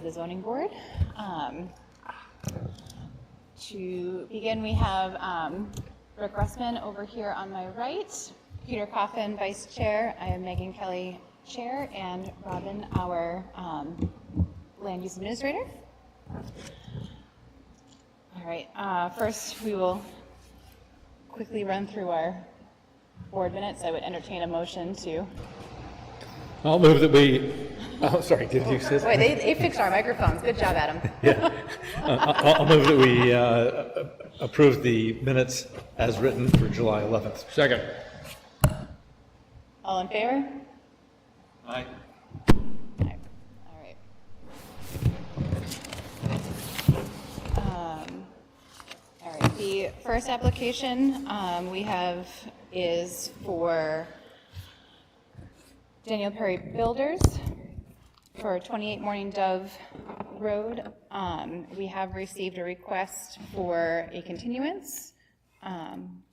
of the zoning board. To begin, we have Rick Russman over here on my right, Peter Coffin, vice chair. I am Megan Kelly, chair, and Robin, our land use administrator. All right, first we will quickly run through our board minutes. I would entertain a motion to. I'll move that we, oh, sorry, did you say? Wait, they fixed our microphones. Good job, Adam. Yeah. I'll move that we approve the minutes as written for July 11th. Second. All in favor? Aye. All right. All right. The first application we have is for Daniel Perry Builders for 28 Morning Dove Road. We have received a request for a continuance, and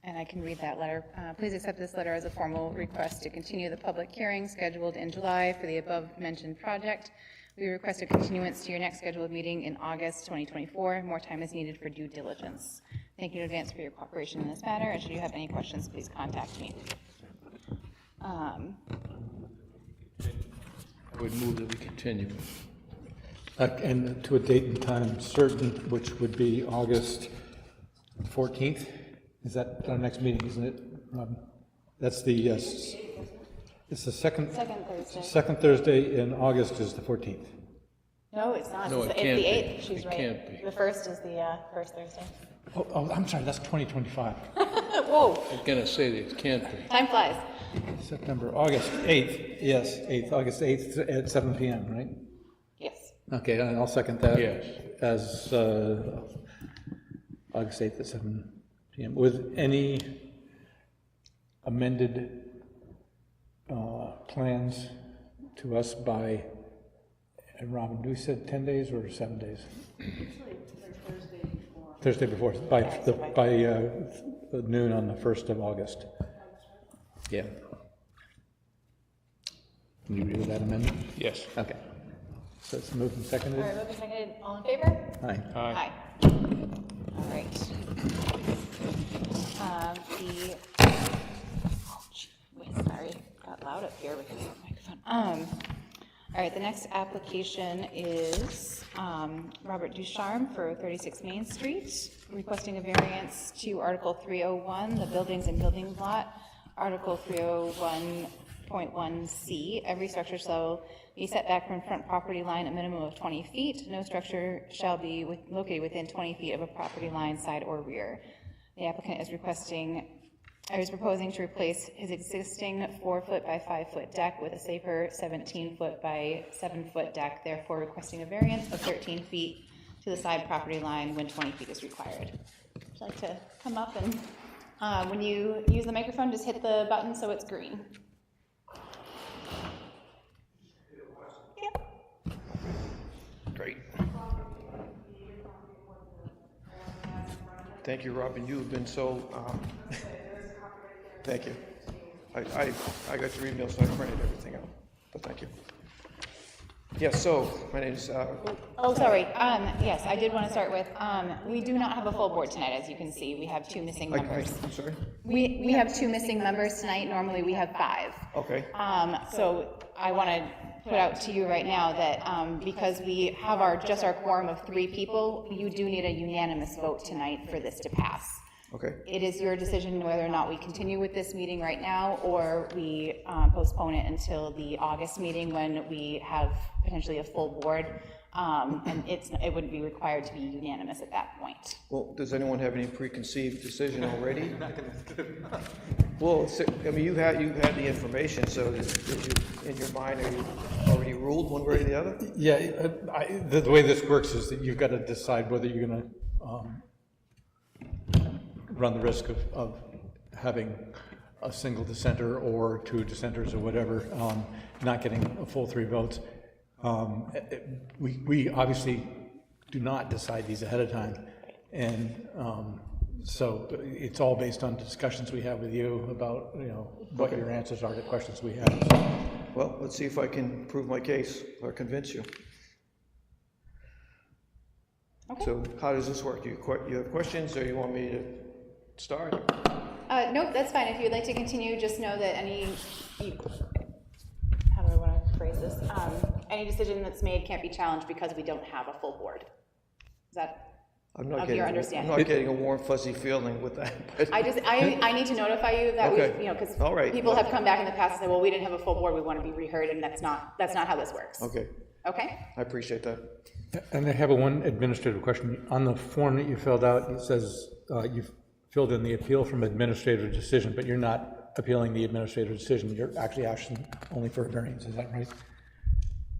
I can read that letter. Please accept this letter as a formal request to continue the public hearing scheduled in July for the above-mentioned project. We request a continuance to your next scheduled meeting in August 2024. More time is needed for due diligence. Thank you in advance for your cooperation in this matter, and should you have any questions, please contact me. I would move that we continue. And to a date and time certain, which would be August 14th. Is that our next meeting, isn't it, Robin? That's the, yes. It's the second Thursday. Second Thursday in August is the 14th. No, it's not. No, it's it the can't be. 8th. She's It right. can't be. The first is the first Thursday. Oh, I'm sorry, that's 2025. Whoa, I'm going to say that it can't be. time flies. September, August 8th, yes, 8th, August 8th at 7 p.m., right? Yes. Okay, and I'll second that. Yes. As August 8th at 7 p.m. With any amended plans to us by, and Robin, we said 10 days or 7 days? Thursday before, by noon on the 1st of August. Yeah. Can you agree with that amendment? Yes. Okay. So it's moved and seconded? All right, moving seconded. All in favor? Aye. Aye. All right. Wait, sorry, got loud up here with the microphone. All right, the next application is Robert Ducharme for 36 Main Street, requesting a variance to Article 301, the buildings and buildings lot, Article 301.1C. Every structure shall be set back from front property line a minimum of 20 feet. No structure shall be located within 20 feet of a property line, side or rear. The applicant is proposing to replace his existing 4-foot by 5-foot deck with a safer 17-foot by 7-foot deck, therefore requesting a variance of 13 feet to the side property line when 20 feet is required. Would you like to come up and, when you use the microphone, just hit the button so it's green. Yep. Great. Thank you, Robin. You have been so, thank you. I got your email, so I printed everything out, but thank you. Yes, so my name is... Oh, sorry. Yes, I did want to start with, we do not have a full board tonight, as you can see. We have 2 missing members. I'm sorry? We have 2 missing members tonight. Normally we have 5. Okay. So I want to put out to you right now that because we have just our quorum of 3 people, you do need a unanimous vote tonight for this to pass. Okay. It is your decision whether or not we continue with this meeting right now or we postpone it until the August meeting when we have potentially a full board, and it wouldn't be required to be unanimous at that point. Well, does anyone have any preconceived decision already? Well, I mean, you've had the information, so in your mind, are you already ruled one way or the other? Yeah, the way this works is that you've got to decide whether you're going to run the risk of having a single dissenter or 2 dissenters or whatever, not getting a full 3 votes. We obviously do not decide these ahead of time, and so it's all based on discussions we have with you about what your answers are to questions we have. Well, let's see if I can prove my case or convince you. So how does this work? You have questions, or you want me to start? Nope, that's fine. If you'd like to continue, just know that how do I want to phrase this? Any decision that's made can't be challenged because we don't have a full board. Is that your understanding? I'm not getting a warm, fuzzy feeling with that. But I need to notify you that okay. because All right. people have come back in the past and said, well, we didn't have a full board, we want to be reheard, and that's not how this works. Okay. Okay? I appreciate that. And I have one administrative question. On the form that you filled out, it says you've filled in the appeal from administrative decision, but you're not appealing the administrative decision. You're actually asking only for a variance. Is that right?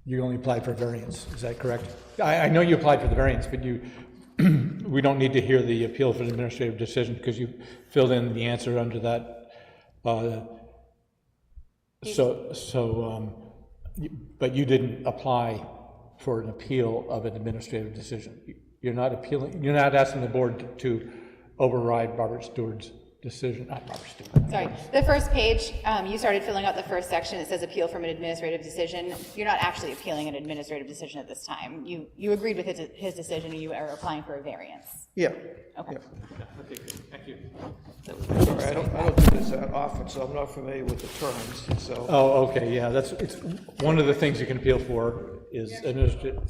You only applied for a variance. Is that correct? I know you applied for the variance, but we don't need to hear the appeal for the administrative decision because you filled in the answer under that. But you didn't apply for an appeal of an administrative decision. You're not appealing. You're not asking the board to override Robert Stewart's decision. Not Robert Stewart. Sorry. The first page, you started filling out the first section. It says appeal from an administrative decision. You're not actually appealing an administrative decision at this time. You agreed with his decision, and you are applying for a variance. Yeah. Okay. Yeah. Okay, good. Thank you. Sorry, I don't do this that often, so I'm not familiar with the terms. So. Oh, okay. Yeah, it's one of the things you can appeal for is administrative.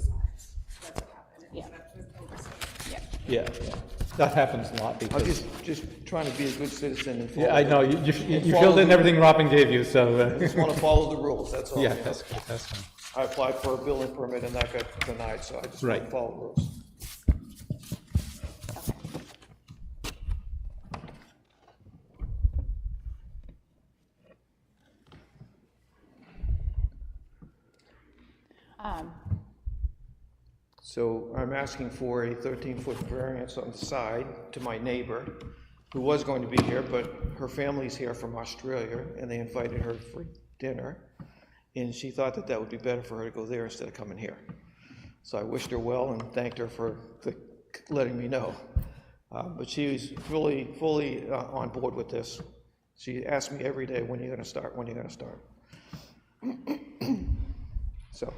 Yeah. Yeah. That happens a lot because. I'm just trying to be a good citizen and follow. Yeah, I know, you filled in everything Robin gave you, so. I just want to follow the rules, that's all. Yeah, that's good, that's fine. I applied for a building permit and that got denied, so I just want to Right. follow the rules. So I'm asking for a 13-foot variance on the side to my neighbor, who was going to be here, but her family's here from Australia, and they invited her for dinner, and she thought that would be better for her to go there instead of coming here. So I wished her well and thanked her for letting me know. But she was fully on board with this. She asked me every day, when are you going to start, when are you going to start? So.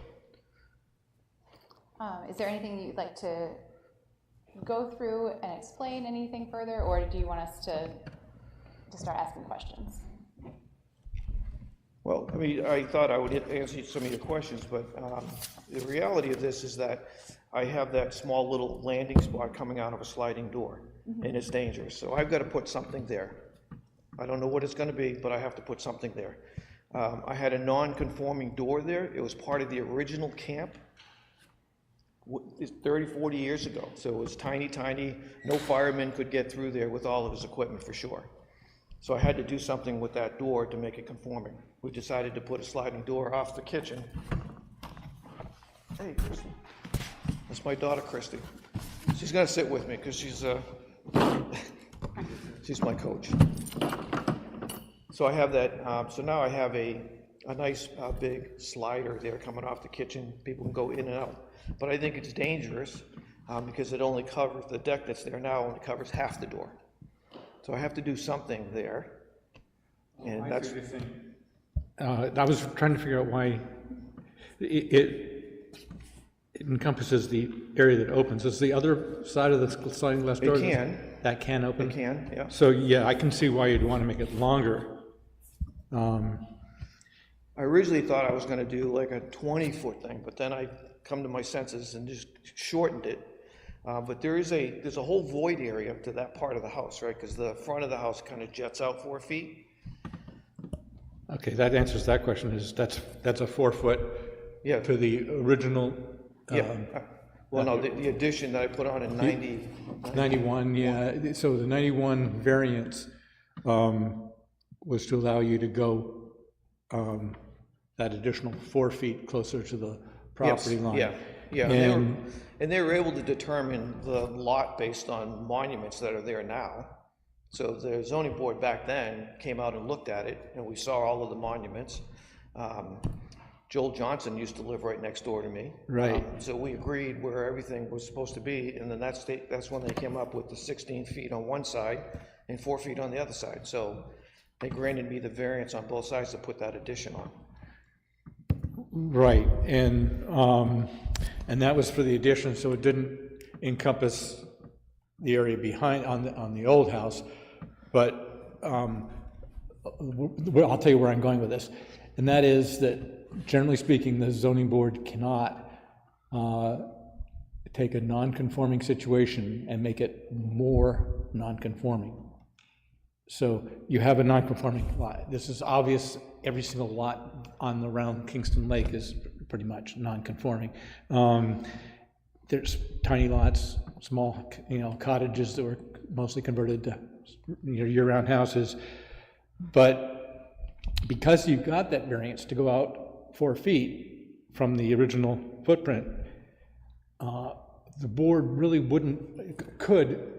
Is there anything you'd like to go through and explain anything further, or do you want us to start asking questions? Well, I mean, I thought I would answer some of your questions, but the reality of this is that I have that small little landing spot coming out of a sliding door, and it's dangerous. So I've got to put something there. I don't know what it's going to be, but I have to put something there. I had a non-conforming door there. It was part of the original camp 30, 40 years ago. So it was tiny. No fireman could get through there with all of his equipment for sure. So I had to do something with that door to make it conforming. We decided to put a sliding door off the kitchen. Hey, Christy. That's my daughter, Christy. She's gonna sit with me because she's my coach. So I have that, so now I have a nice big slider there coming off the kitchen. People can go in and out. But I think it's dangerous because it only covers, the deck that's there now only covers half the door. So I have to do something there. And that's. I was trying to figure out why it encompasses the area that opens. Is the other side of the sliding glass door? It can. That can open? It can, yeah. So, yeah, I can see why you'd want to make it longer. I originally thought I was going to do like a 20-foot thing, but then I come to my senses and just shortened it. But there's a whole void area up to that part of the house, right? Because the front of the house kind of jets out 4 feet. Okay, that answers that question. That's a 4-foot Yeah. to the original. Yeah. Well, no, the addition that I put on in 91, yeah. So the 91 variance was to allow you to go that additional 4 feet closer to the property line. Yeah. And they were able to determine the lot based on monuments that are there now. So the zoning board back then came out and looked at it, and we saw all of the monuments. Joel Johnson used to live right next door to me. Right. So we agreed where everything was supposed to be, and then that's when they came up with the 16 feet on one side and 4 feet on the other side. So they granted me the variance on both sides to put that addition on. Right, and that was for the addition, so it encompass the area behind, on the old house, but I'll tell you where I'm going with this, and that is that, generally speaking, the zoning board cannot take a non-conforming situation and make it more non-conforming. So you have a non-conforming lot. This is obvious. Every single lot on around Kingston Lake is pretty much non-conforming. There's tiny lots, small, cottages that were mostly converted to year-round houses. But because you've got that variance to go out 4 feet from the original footprint, the board really could,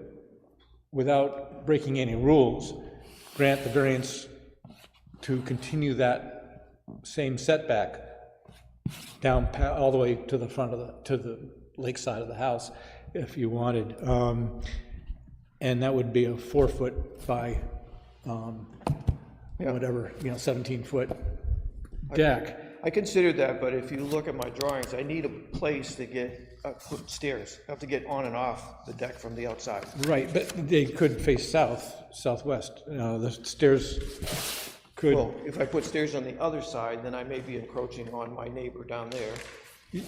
without breaking any rules, grant the variance to continue that same setback down all the way to the front to the lake side of the house, if you wanted, and that would be a 4-foot by whatever, 17-foot deck. I considered that, but if you look at my drawings, I need a place to put stairs. I have to get on and off the deck from the outside. Right, but they could face southwest. The stairs could. Well, if I put stairs on the other side, then I may be encroaching on my neighbor down there.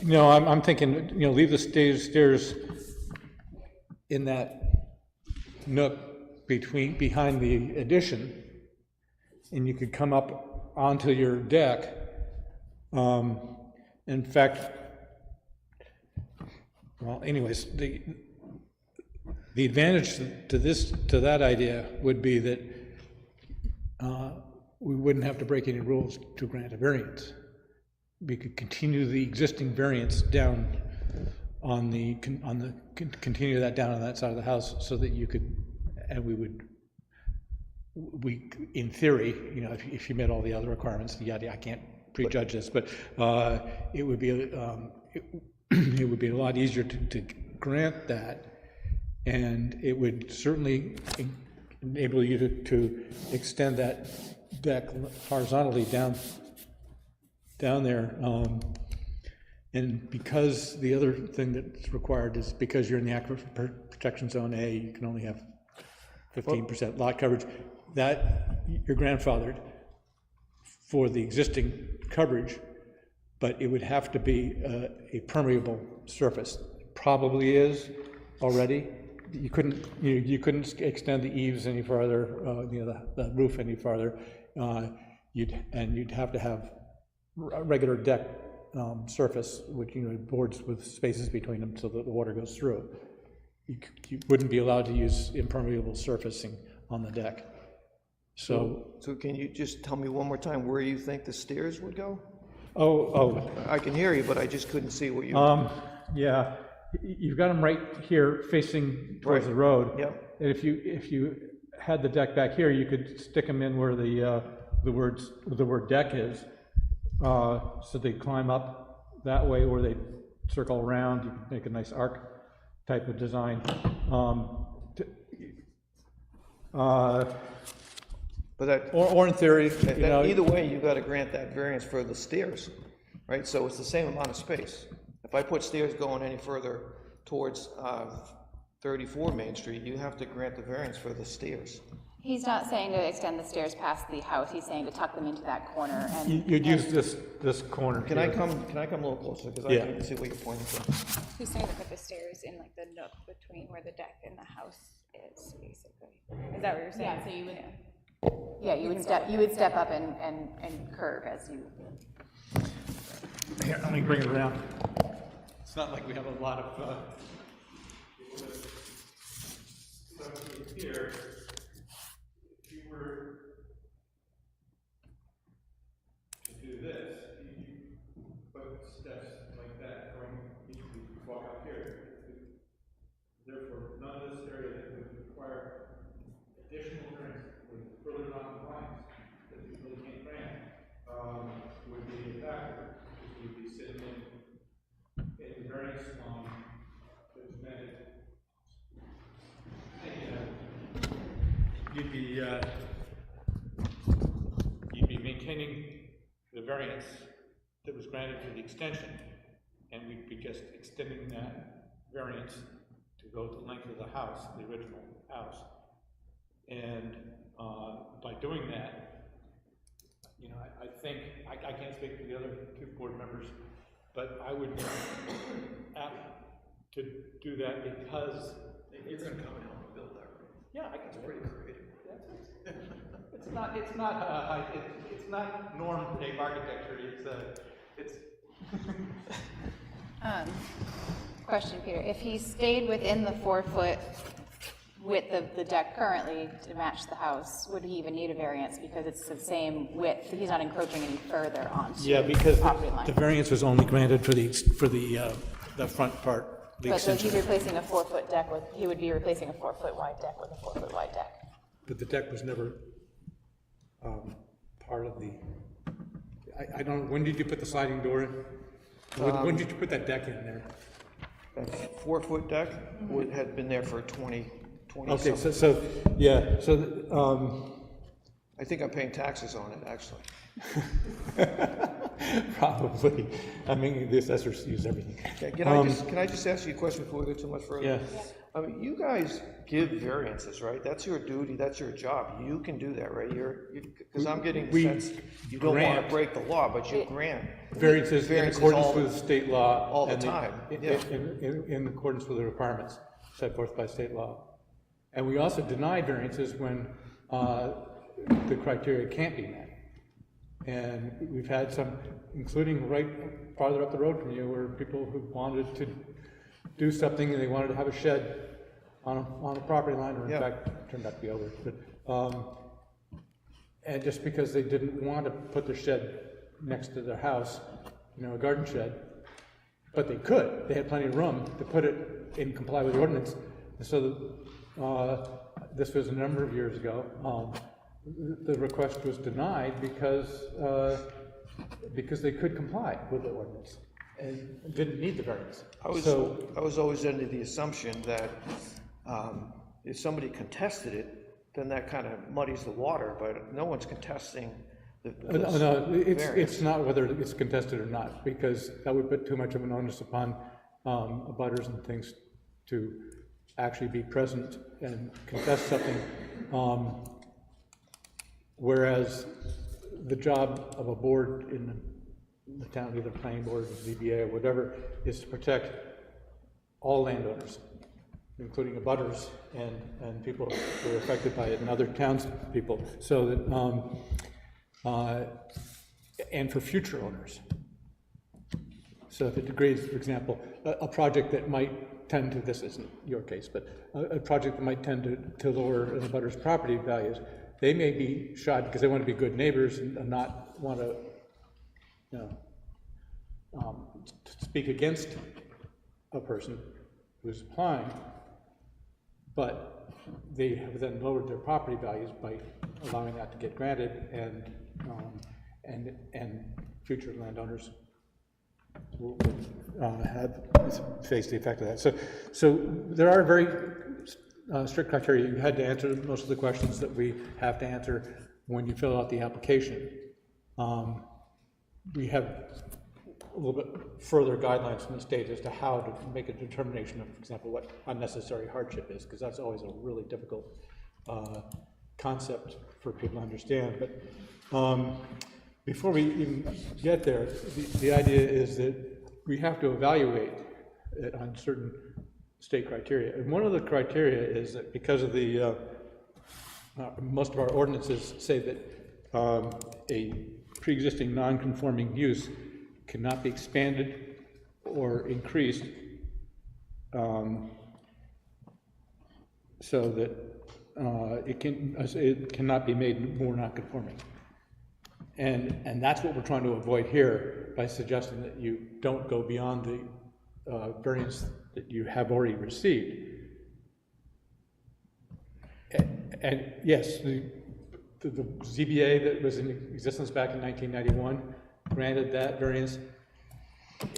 No, I'm thinking, leave the stairs in that nook behind the addition, and you could come up onto your deck. In fact, well, anyways, the advantage to that idea would be that we wouldn't have to break any rules to grant a variance. We could continue the existing variance down continue that down on that side of the house, so that you could, and we in theory, if you met all the other requirements, I can't prejudge this, but it would be it would be a lot easier to grant that, and it would certainly enable you to extend that deck horizontally down there. And because the other thing that's required is, because you're in the Aquifer Protection Zone A, you can only have 15% lot coverage, that you're grandfathered for the existing coverage, but it would have to be a permeable surface. It probably is already. You couldn't extend the eaves any farther, the roof any farther. You'd have to have a regular deck surface, which boards with spaces between them so that the water goes through. You wouldn't be allowed to use impermeable surfacing on the deck. So can you just tell me one more time where you think the stairs would go? Oh. I can hear you, but I just couldn't see what you. Yeah, you've got them right here facing towards the road. Yep. And if you had the deck back here, you could stick them in where the word deck is, so they climb up that way, or they circle around. You can make a nice arc type of design. Or in theory, either way, you got to grant that variance for the stairs, right? So it's the same amount of space. If I put stairs going any further towards 34 Main Street, you have to grant the variance for the stairs. He's not saying to extend the stairs past the house. He's saying to tuck them into that corner. And you'd use this corner. Can I come a little closer, because I can't see what you're pointing to? He's saying to put the stairs in like the nook between where the deck and the house is, basically. Is that what you're saying? Yeah. So you would. Yeah, you would step up and curve as you. Here, let me bring it around. It's not like we have a lot of stuff here. If you were to do this, you put steps like that going. You walk up here. Therefore, none of this area that would require additional variance with further non-compliance that you really can't grant would be a factor, because you'd be sitting in the variance line that's meant. You'd be maintaining the variance that was granted for the extension, and we'd be just extending that variance to go the length of the house, the original house. And by doing that, you know, I think, I can't speak for the other two board members, but I would ask to do that because You're gonna come and help me build that, right? yeah, I can. It's pretty creative. It's not norm type architecture. It's. Question, Peter, if he stayed within the 4-foot width of the deck currently to match the house, would he even need a variance because it's the same width? He's not encroaching any further onto Yeah, because the property line. the variance was only granted for the front part, the But so if he's extension. replacing a 4-foot deck with, he would be replacing a 4-foot wide deck with a 4-foot wide deck. But the deck was never part of the. I don't. When did you put the sliding door in? When did you put that deck in there? That 4-foot deck had been there for 20 Okay, something. I think I'm paying taxes on it, actually. Probably. I mean, the assessors use everything. Okay, can I just ask you a question before we go too much further? Yeah. I mean, you guys give variances, right? That's your duty, that's your job. You can do that, right? Because I'm getting the sense you don't want to break the law, but you grant Variances in accordance with state law. all the and time, yeah. In accordance with the requirements set forth by state law. And we also deny variances when the criteria can't be met. And we've had some, including right farther up the road from you, where people who wanted to do something and they wanted to have a shed on a property line, or in fact, it turned out to be over. But, and just because they didn't want to put their shed next to their house, you know, a garden shed, but they could. They had plenty of room to put it in comply with the ordinance. And so this was a number of years ago. The request was denied because they could comply with the ordinance and didn't need the variance. I was always under the assumption that if somebody contested it, then that kind of muddies the water, but no one's contesting the No, it's variance. not whether it's contested or not, because that would put too much of an onus upon abutters and things to actually be present and contest something. Whereas the job of a board in the town, either planning board or ZBA or whatever, is to protect all landowners, including abutters and people who are affected by it and other townspeople, so that, and for future owners. So if it degrades, for example, a project that might tend to, this isn't your case, but a project that might tend to lower an abutter's property values, they may be shot because they want to be good neighbors and not want to, you know, speak against a person who's applying, but they have then lowered their property values by allowing that to get granted, and future landowners will face the effect of that. So there are very strict criteria. You had to answer most of the questions that we have to answer when you fill out the application. We have a little bit further guidelines from the state as to how to make a determination of, for example, what unnecessary hardship is, because that's always a really difficult concept for people to understand. But before we even get there, the idea is that we have to evaluate it on certain state criteria. And one of the criteria is that because of the, most of our ordinances say that a pre-existing non-conforming use cannot be expanded or increased so that it cannot be made more non-conforming. And that's what we're trying to avoid here by suggesting that you don't go beyond the variance that you have already received. And yes, the ZBA that was in existence back in 1991 granted that variance.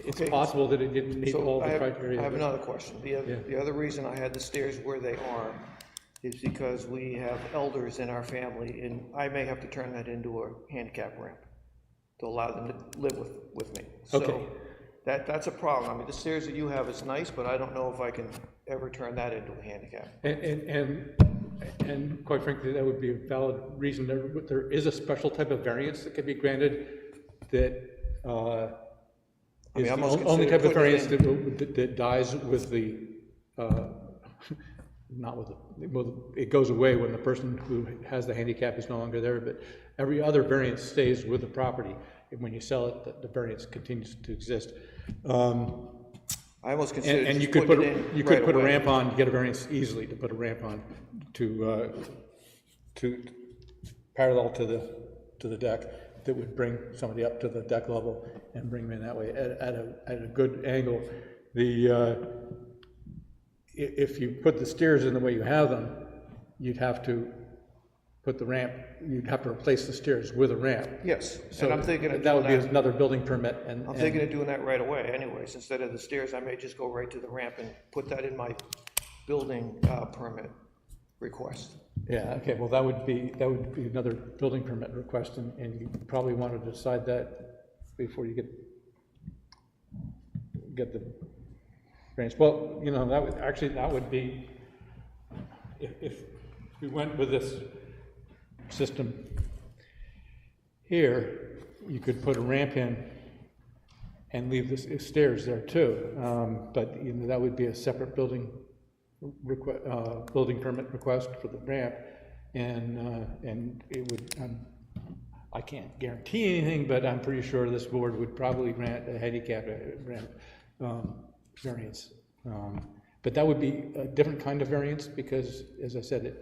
It's possible that it didn't meet all the criteria. I have another question. The other reason I had the stairs where they are is because we have elders in our family, and I may have to turn that into a handicap ramp to allow them to live with me. So That's a problem. I mean, the stairs that you have is nice, but I don't know if I can ever turn that into a handicap. And quite frankly, that would be a valid reason. There is a special type of variance that can be granted that is the only type of variance that dies with the, not with the, well, it goes away when the person who has the handicap is no longer there, but every other variance stays with the property. And when you sell it, the variance continues to exist. I almost consider And you just could putting put, it in you could right put a away. ramp on, get a variance easily to put a ramp on to parallel to the deck that would bring somebody up to the deck level and bring them in that way at a good angle. If you put the stairs in the way you have them, you'd have to put the ramp, you'd have to replace the stairs with a ramp. Yes, So and I'm thinking of that would be doing that. another building permit. I'm thinking of doing that right away anyways. Instead of the stairs, I may just go right to the ramp and put that in my building permit request. Yeah, okay, well, that would be another building permit request, and you probably want to decide that before you get the variance. Well, you know, that would be, if we went with this system here, you could put a ramp in and leave the stairs there too, but you know, that would be a separate building permit request for the ramp, and it would, I can't guarantee anything, but I'm pretty sure this board would probably grant a handicap ramp variance. But that would be a different kind of variance because, as I said,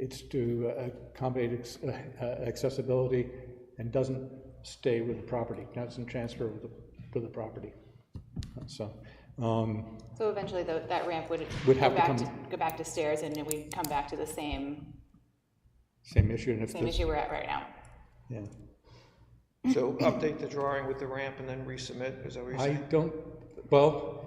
it's to accommodate accessibility and doesn't stay with the property, doesn't transfer with the property. So eventually that ramp would have go back to stairs, and we'd come back to the same issue. And issue we're at right now. Yeah. So update the drawing with the ramp and then resubmit, is that what you're I saying? don't, well,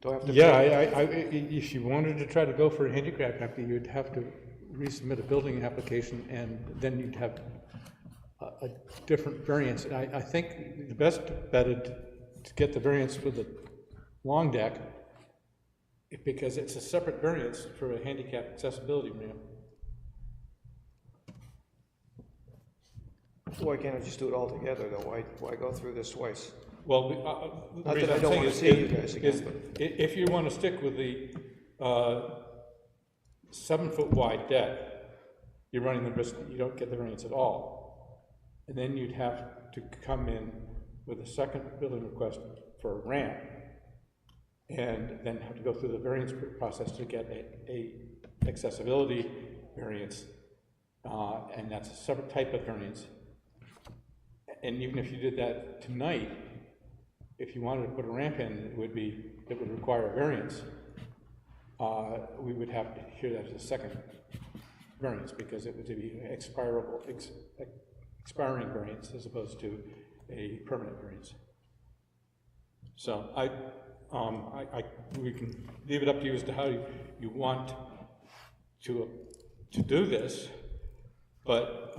Do I have to? yeah, if you wanted to try to go for a handicap ramp, you'd have to resubmit a building application, and then you'd have a different variance. I think the best bet is to get the variance for the long deck, because it's a separate variance for a handicap accessibility ramp. Why can't I just do it all together though? Why go through this twice? Well, the Not reason that I I'm don't saying want to see you guys again, if you want to stick with the 7-foot wide deck, you're running the risk that you don't get the variance at all. And then you'd have to come in with a second building request for a ramp, and then have to go through the variance process to get a accessibility variance, and that's a separate type of variance. And even if you did that tonight, if you wanted to put a ramp in, it would require a variance. We would have to hear that as a second variance, because it would be expiring variance as opposed to a permanent variance. So we can leave it up to you as to how you want to do this, but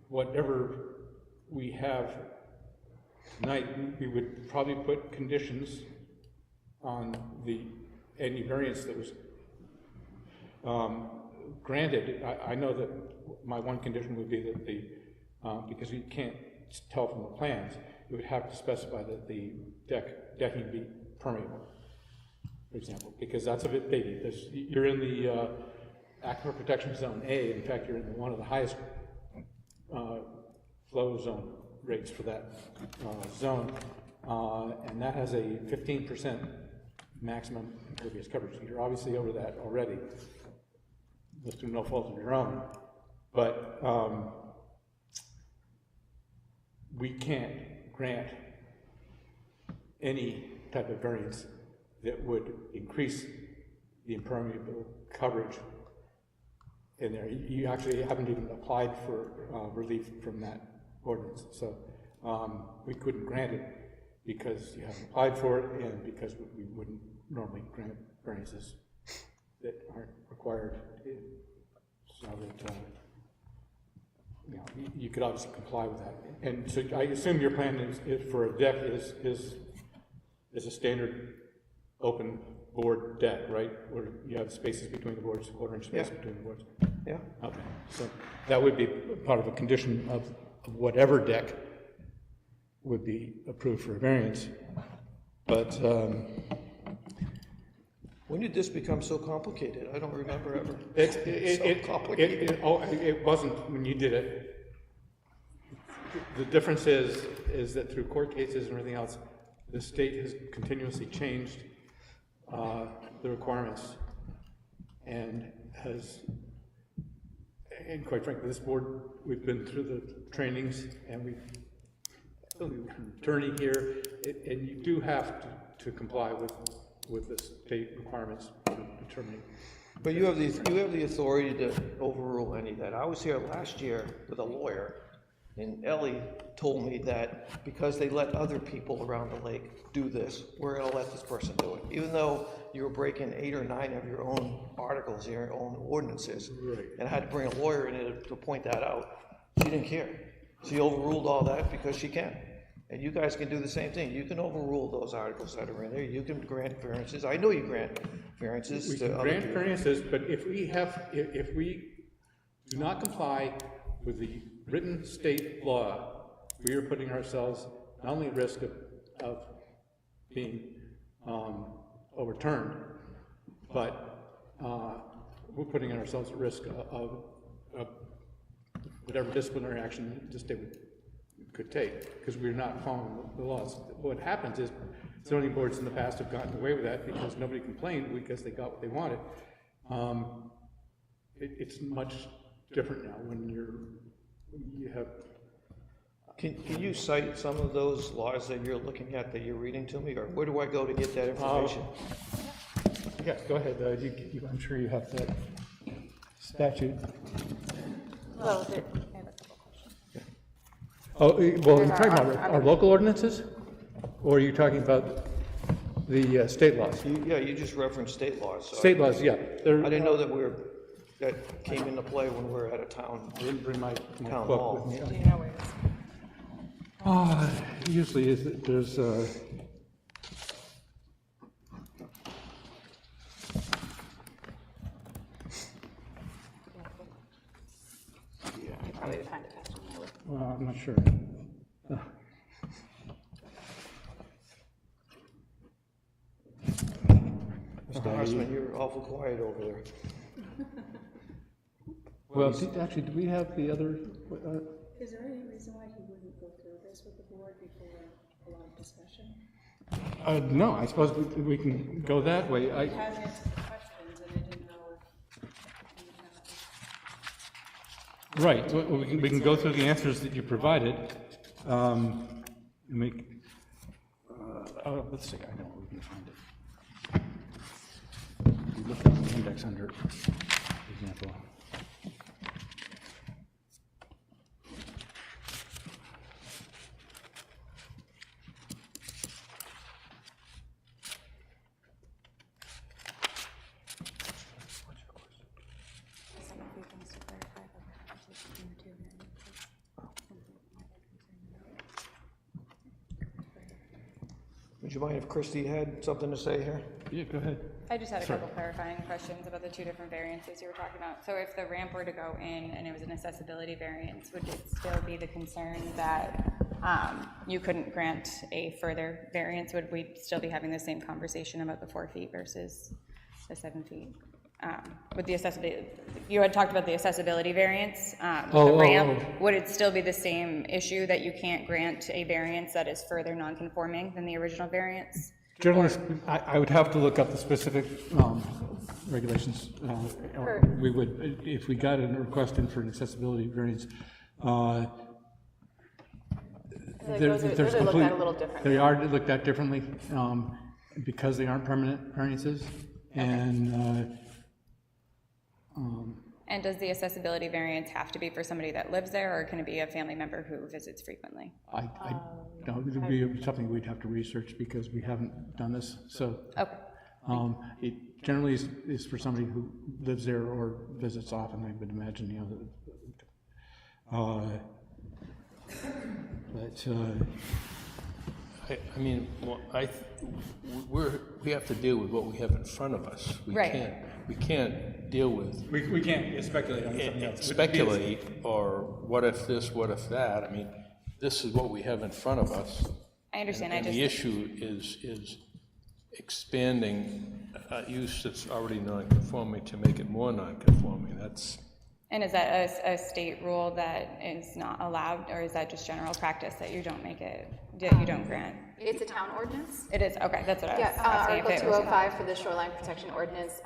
whatever we have tonight, we would probably put conditions on any variance that was granted. I know that my one condition would be that because you can't tell from the plans, you would have to specify that the decking be permeable, for example, because that's a bit big. You're in the Aquifer Protection Zone A. In fact, you're in one of the highest flow zone rates for that zone, and that has a 15% maximum impervious coverage. You're obviously over that already, just through no fault of your own, but we can't grant any type of variance that would increase the impermeable coverage in there. You actually haven't even applied for relief from that ordinance, so we couldn't grant it because you haven't applied for it, and because we wouldn't normally grant variances that aren't required. So that you know, you could obviously comply with that. And so I assume your plan is for a deck is a standard open board deck, right? Where you have spaces between the boards, quarter-inch space between the boards. Yeah. Okay, so that would be part of a condition of whatever deck would be approved for a variance. But When did this become so complicated? I don't remember ever. It wasn't when you did it. The difference is that through court cases and everything else, the state has continuously changed the requirements and quite frankly, this board, we've been through the trainings and we've an attorney here, and you do have to comply with the state requirements for determining. But you have the authority to overrule any of that. I was here last year with a lawyer, and Ellie told me that because they let other people around the lake do this, we're gonna let this person do it. Even though you were breaking 8 or 9 of your own articles, your own ordinances. Right. And I had to bring a lawyer in to point that out. She didn't care. She overruled all that because she can. And you guys can do the same thing. You can overrule those articles that are in there. You can grant variances. I know you grant variances We to can other grant people. variances, but if we do not comply with the written state law, we are putting ourselves not only at risk of being overturned, but we're putting ourselves at risk of whatever disciplinary action the state could take, because we're not following the laws. What happens is zoning boards in the past have gotten away with that because nobody complained because they got what they wanted. It's much different now when you have. Can you cite some of those laws that you're looking at that you're reading to me, or where do I go to get that information? Yeah, go ahead. I'm sure you have that statute. Well, I have a couple questions. Oh, well, you're talking about our local ordinances? Or are you talking about the state laws? You just referenced state laws. So State laws, yeah. I didn't know that came into play when we were at a town. I didn't bring my Town book hall. with me. Do you know where it's? Usually there's Probably would find it faster than I would. well, I'm not sure. Mr. Harsman, you're awful quiet over there. Well, actually, do we have the other? Is there any reason why he wouldn't go through this with the board before a lot of discussion? No, I suppose we can go that way. He has answered the questions, and I didn't know if Right, well, we can go through the answers that you provided. Let's see, I know where we can find it. We look at the index under example. Some of the things to clarify about the between the two variances. Would you mind if Christie had something to say here? Yeah, go ahead. I just had a couple clarifying questions about the two different variances you were talking about. So if the ramp were to go in and it was an accessibility variance, would it still be the concern that you couldn't grant a further variance? Would we still be having the same conversation about the 4 feet versus the 7 feet? With the accessibility, you had talked about the accessibility variance, the ramp. Would it still be the same issue that you can't grant a variance that is further non-conforming than the original variance? Generally, I would have to look up the specific regulations. Or we would, if we got a request in for an accessibility variance, Those are looked at a little differently. They are looked at differently because they aren't permanent variances. And does the accessibility variance have to be for somebody that lives there, or can it be a family member who visits frequently? I don't, it would be something we'd have to research because we haven't done this, so. Okay. It generally is for somebody who lives there or visits often, I would imagine, But, I mean, well, we have to deal with what we have in front of us. Right. We can't deal with, we can't speculate on something else. speculate, or what if this, what if that. I mean, this is what we have in front of us. I understand, And the issue is expanding use that's already non-conforming to make it more non-conforming. And is that a state rule that is not allowed, or is that just general practice that you don't make it, that you don't grant? It's a town ordinance. It is, okay, that's what I was Yeah, asking. Article if it was- 205 for the shoreline protection ordinance,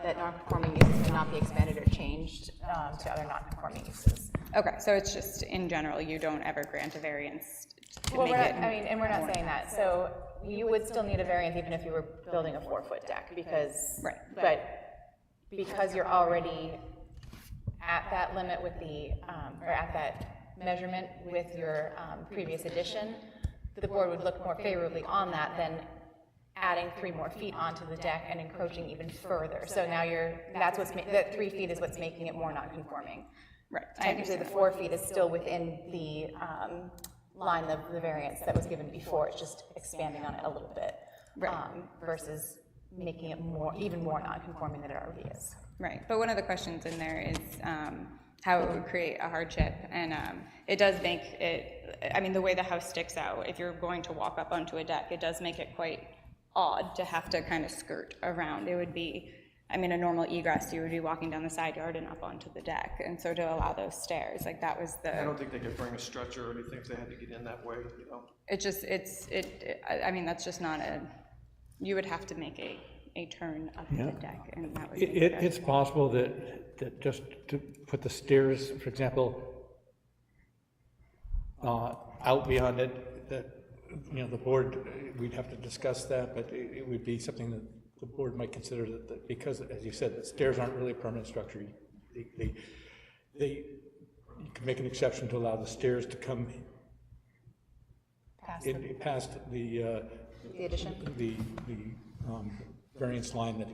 that non-conforming uses cannot be expanded or changed to other non-conforming uses. Okay, so it's just, in general, you don't ever grant a variance to Well, make we're it. not, I mean, and we're not saying that, so you would still need a variance even if you were building a 4-foot deck, because, Right. but because you're already at that limit with the, or at that measurement with your previous addition, the board would look more favorably on that than adding 3 more feet onto the deck and encroaching even further. So now that's that 3 feet is what's making it more non-conforming. Right, I Technically, the 4 feet is still within the line of the variance that was given before, it's just expanding on it a little bit. Right. Versus making it even more non-conforming than it already is. Right, but one of the questions in there is how it would create a hardship, and it does make it, I mean, the way the house sticks out, if you're going to walk up onto a deck, it does make it quite odd to have to kind of skirt around. It would be, I mean, a normal egress, you would be walking down the side yard and up onto the deck, and so to allow those stairs, like that was I the, don't think they could bring a stretcher or anything if they had to get in that way, you know? it just, I mean, that's just not you would have to make a turn up the deck, and that was. it's possible that just to put the stairs, for example, out beyond it, that, you know, the board, we'd have to discuss that, but it would be something that the board might consider that because, as you said, the stairs aren't really a permanent structure. You can make an exception to allow the stairs to come past the addition? the variance line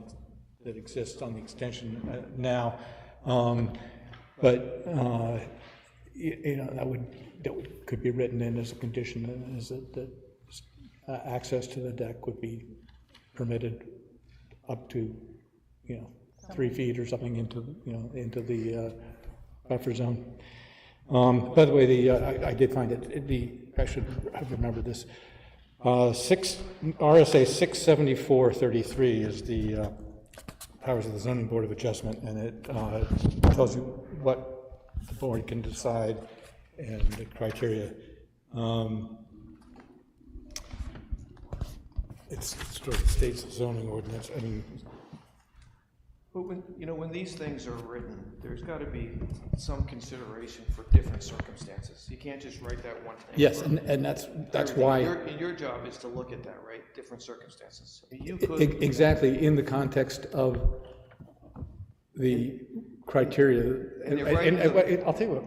that exists on the extension now. But you know, that could be written in as a condition, is that access to the deck would be permitted up to, you know, 3 feet or something into the buffer zone. By the way, I did find it. I should have remembered this. RSA 674-33 is the powers of the Zoning Board of Adjustment, and it tells you what the board can decide and the criteria. It's sort of states the zoning ordinance. I mean, But when these things are written, there's got to be some consideration for different circumstances. You can't just write that one thing. yes, and that's why. Your job is to look at that, right? Different circumstances. You could. Exactly, in the context of the criteria. And I'll tell you what,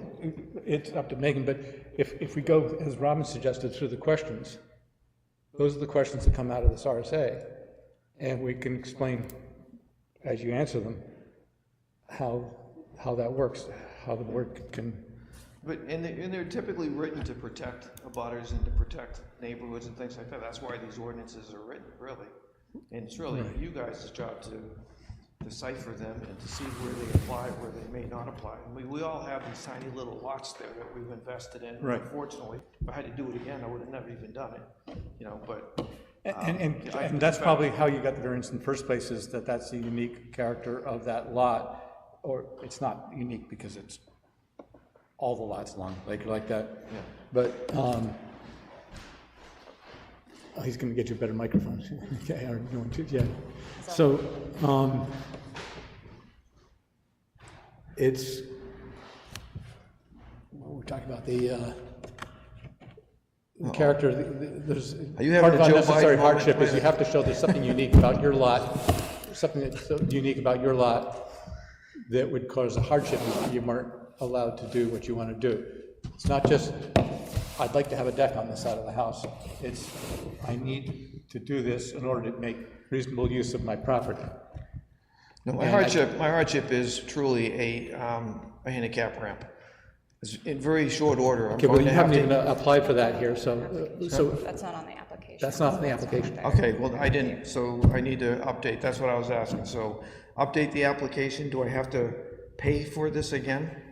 it's up to Megan, but if we go, as Robin suggested, through the questions, those are the questions that come out of this RSA, and we can explain, as you answer them, how that works, how the board can. But, and they're typically written to protect abutters and to protect neighborhoods and things like that. That's why these ordinances are written, really. And it's really you guys' job to decipher them and to see where they apply, where they may not apply. And we all have these tiny little lots there that we've invested in. Right. Unfortunately, if I had to do it again, I would have never even done it, you know, but. And that's probably how you got the variance in the first place, is that's the unique character of that lot, or it's not unique because it's all the lots along the lake are like that. Yeah. But he's going to get you a better microphone. Okay, or you want to? Yeah. So it's what we're talking about, the character. There's you having part of a Joe unnecessary Biden hardship moment? is you have to show there's something unique about your lot, something that's so unique about your lot that would cause a hardship if you weren't allowed to do what you want to do. It's not just, I'd like to have a deck on the side of the house. It's, I need to do this in order to make reasonable use of my property. No, my hardship is truly a handicap ramp. It's in very short order. I'm Okay, well, going you to have haven't to. even applied for that here, so That's not on the application. that's not on the application. Okay, well, I didn't, so I need to update, that's what I was asking. So update the application, do I have to pay for this again?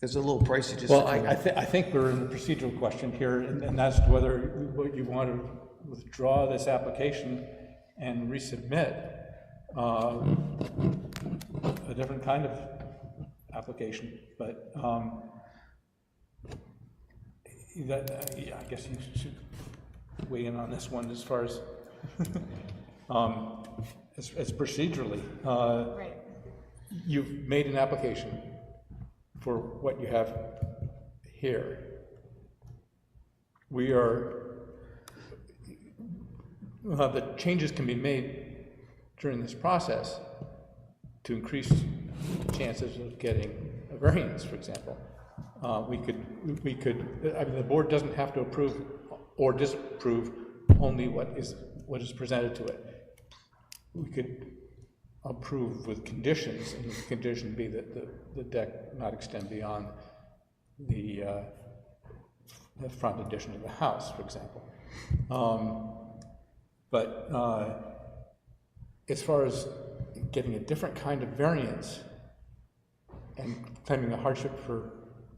It's a little pricey just to Well, come in. I think we're in the procedural question here, and that's whether you want to withdraw this application and resubmit a different kind of application, but yeah, I guess you should weigh in on this one as far as as procedurally. Right. You've made an application for what you have here. We are, the changes can be made during this process to increase chances of getting a variance, for example. We could, I mean, the board doesn't have to approve or disapprove only what is presented to it. We could approve with conditions, and the condition be that the deck not extend beyond the front addition of the house, for example. But as far as getting a different kind of variance and claiming a hardship for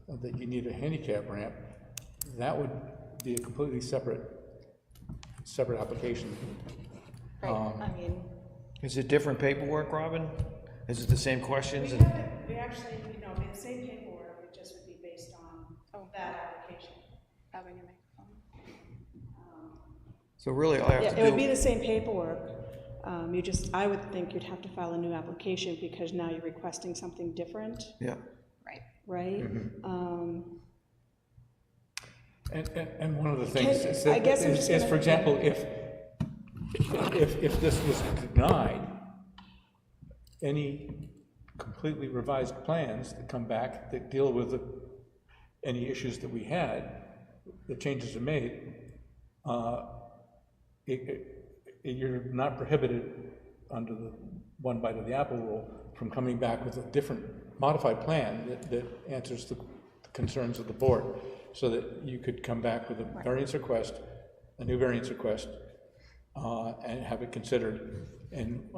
that you need a handicap ramp, that would be a completely separate application. Right, I mean, Is it different paperwork, Robin? Is it the same questions? We actually, be the same paperwork, it just would be based on that application. Oh, in your microphone. So really, all I have to It would be do, the same paperwork, I would think you'd have to file a new application because now you're requesting something different, yeah. Right. right? And one of the things Can- is, that- I guess I'm just is, gonna- for example, if this was denied, any completely revised plans that come back that deal with any issues that we had, the changes are made, you're not prohibited under the one bite of the apple rule from coming back with a different modified plan that answers the concerns of the board, so that you could come back with a variance request, a new variance request, and have it considered. And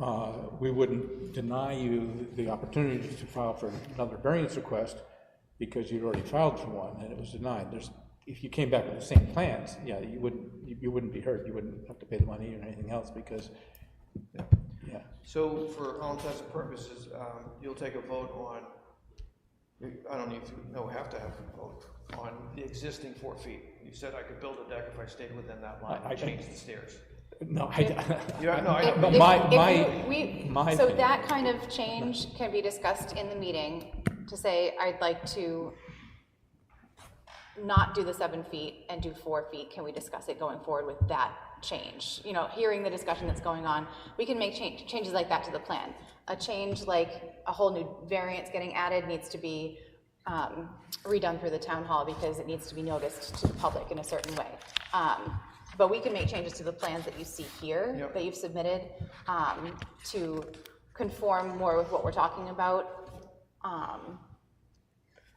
we wouldn't deny you the opportunity to file for another variance request because you'd already filed for one and it was denied. If you came back with the same plans, yeah, you wouldn't be hurt. You wouldn't have to pay the money or anything else because, yeah. So for all intents and purposes, you'll take a vote on, I don't need to, no, have to have a vote on the existing 4 feet. You said I could build a deck if I stayed within that line and change the stairs. No, Yeah, no, I know. but my so opinion. that kind of change can be discussed in the meeting to say, I'd like to not do the 7 feet and do 4 feet. Can we discuss it going forward with that change? Hearing the discussion that's going on, we can make changes like that to the plan. A change like a whole new variance getting added needs to be redone through the town hall because it needs to be noticed to the public in a certain way. But we can make changes to the plans that you see here, Yep. that you've submitted, to conform more with what we're talking about.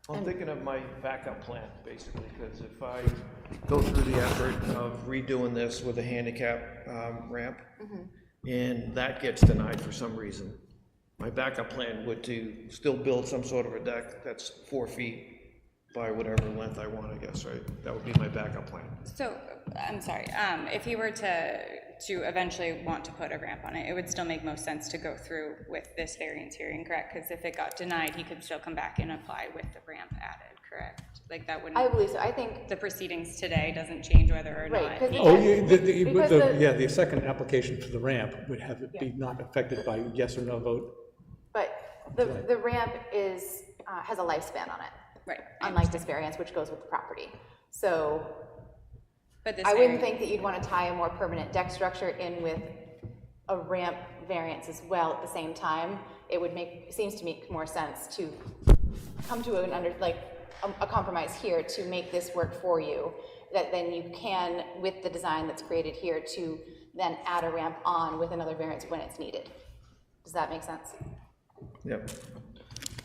I'm thinking of my backup plan, basically, because if I go through the effort of redoing this with a handicap ramp, and that gets denied for some reason, my backup plan would to still build some sort of a deck that's 4 feet by whatever length I want, I guess, right? That would be my backup plan. So, I'm sorry, if he were to eventually want to put a ramp on it, it would still make most sense to go through with this variance hearing, correct? Because if it got denied, he could still come back and apply with the ramp added, correct? Like that wouldn't. I believe so. I think, The proceedings today doesn't change whether or right, not. because Oh, the the second application for the ramp would have it be not affected by yes or no vote. but the ramp is has a lifespan on it. Right. Unlike this variance, which goes with the property. So But this I wouldn't variance- think that you'd want to tie a more permanent deck structure in with a ramp variance as well at the same time. It seems to make more sense to come to a compromise here to make this work for you, that then you can, with the design that's created here, to then add a ramp on with another variance when it's needed. Does that make sense? Yep.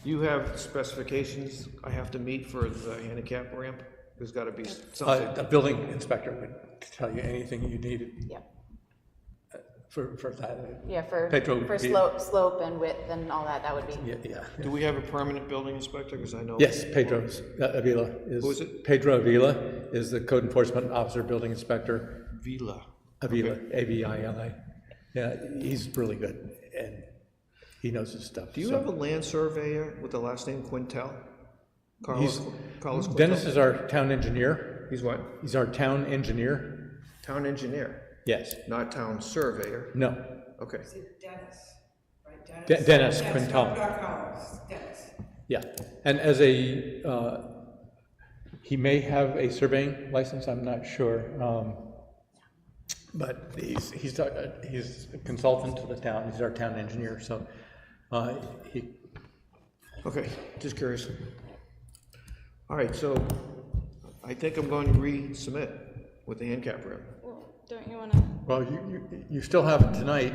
You have specifications I have to meet for the handicap ramp? There's gotta be something. A building inspector would tell you anything you needed Yeah, for that. yeah, for Pedro, slope and width and all that, that would be. Yeah. Do we have a permanent building inspector? Because I know. Yes, Pedro's, Avila is. Who is it? Pedro Avila is the code enforcement officer, building inspector. Vila. Avila, Okay. Avila. Yeah, he's really good, and he knows his stuff. Do you have a land surveyor with the last name Quintel? Carlos Quintel? Dennis is our town engineer. He's what? He's our town engineer. Town engineer, Yes, not town surveyor. no, Okay. Dennis, right? Dennis Quintal. Dennis. Yeah, and as a, he may have a surveying license, I'm not sure. But he's a consultant to the town, he's our town engineer, so he, Okay, just curious. All right, so I think I'm going to resubmit with the handicap ramp. Well, don't you wanna, well, you still have it tonight,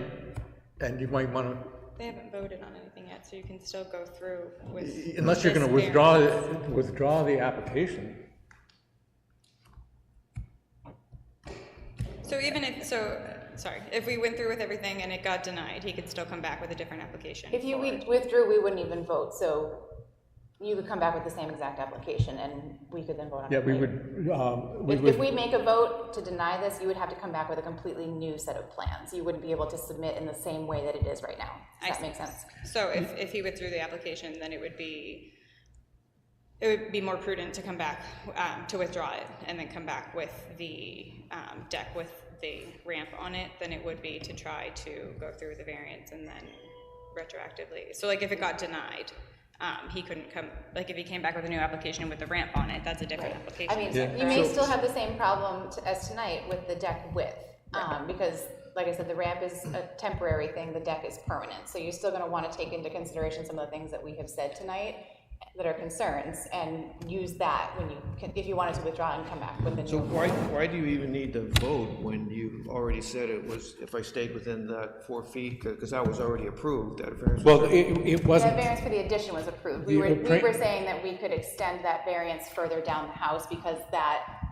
and you might want to, they haven't voted on anything yet, so you can still go through with. unless you're going to this variance. withdraw the application. So even if, sorry, if we went through with everything and it got denied, he could still come back with a different application. If you for it. withdrew, we wouldn't even vote, so you could come back with the same exact application and we could then vote on it. Yeah, we later. would, If we make a vote to deny this, you would have to come back with a completely new set of plans. You wouldn't be able to submit in the same way that it is right now. Does that make sense? So if he withdrew the application, then it would be more prudent to come back, to withdraw it and then come back with the deck with the ramp on it than it would be to try to go through the variance and then retroactively. So like if it got denied, he couldn't come, like if he came back with a new application with the ramp on it, that's a different application. I mean, Yeah. you may still have the same problem as tonight with the deck width, because, like I said, the ramp is a temporary thing, the deck is permanent. So you're still gonna wanna take into consideration some of the things that we have said tonight that are concerns, and use that when you can, if you wanted to withdraw and come back with a new. So why do you even need to vote when you already said it was, if I stayed within that 4 feet, because that was already approved, that variance? well, it The wasn't, variance for the addition was approved. The We were saying that we could extend that variance further down the house because that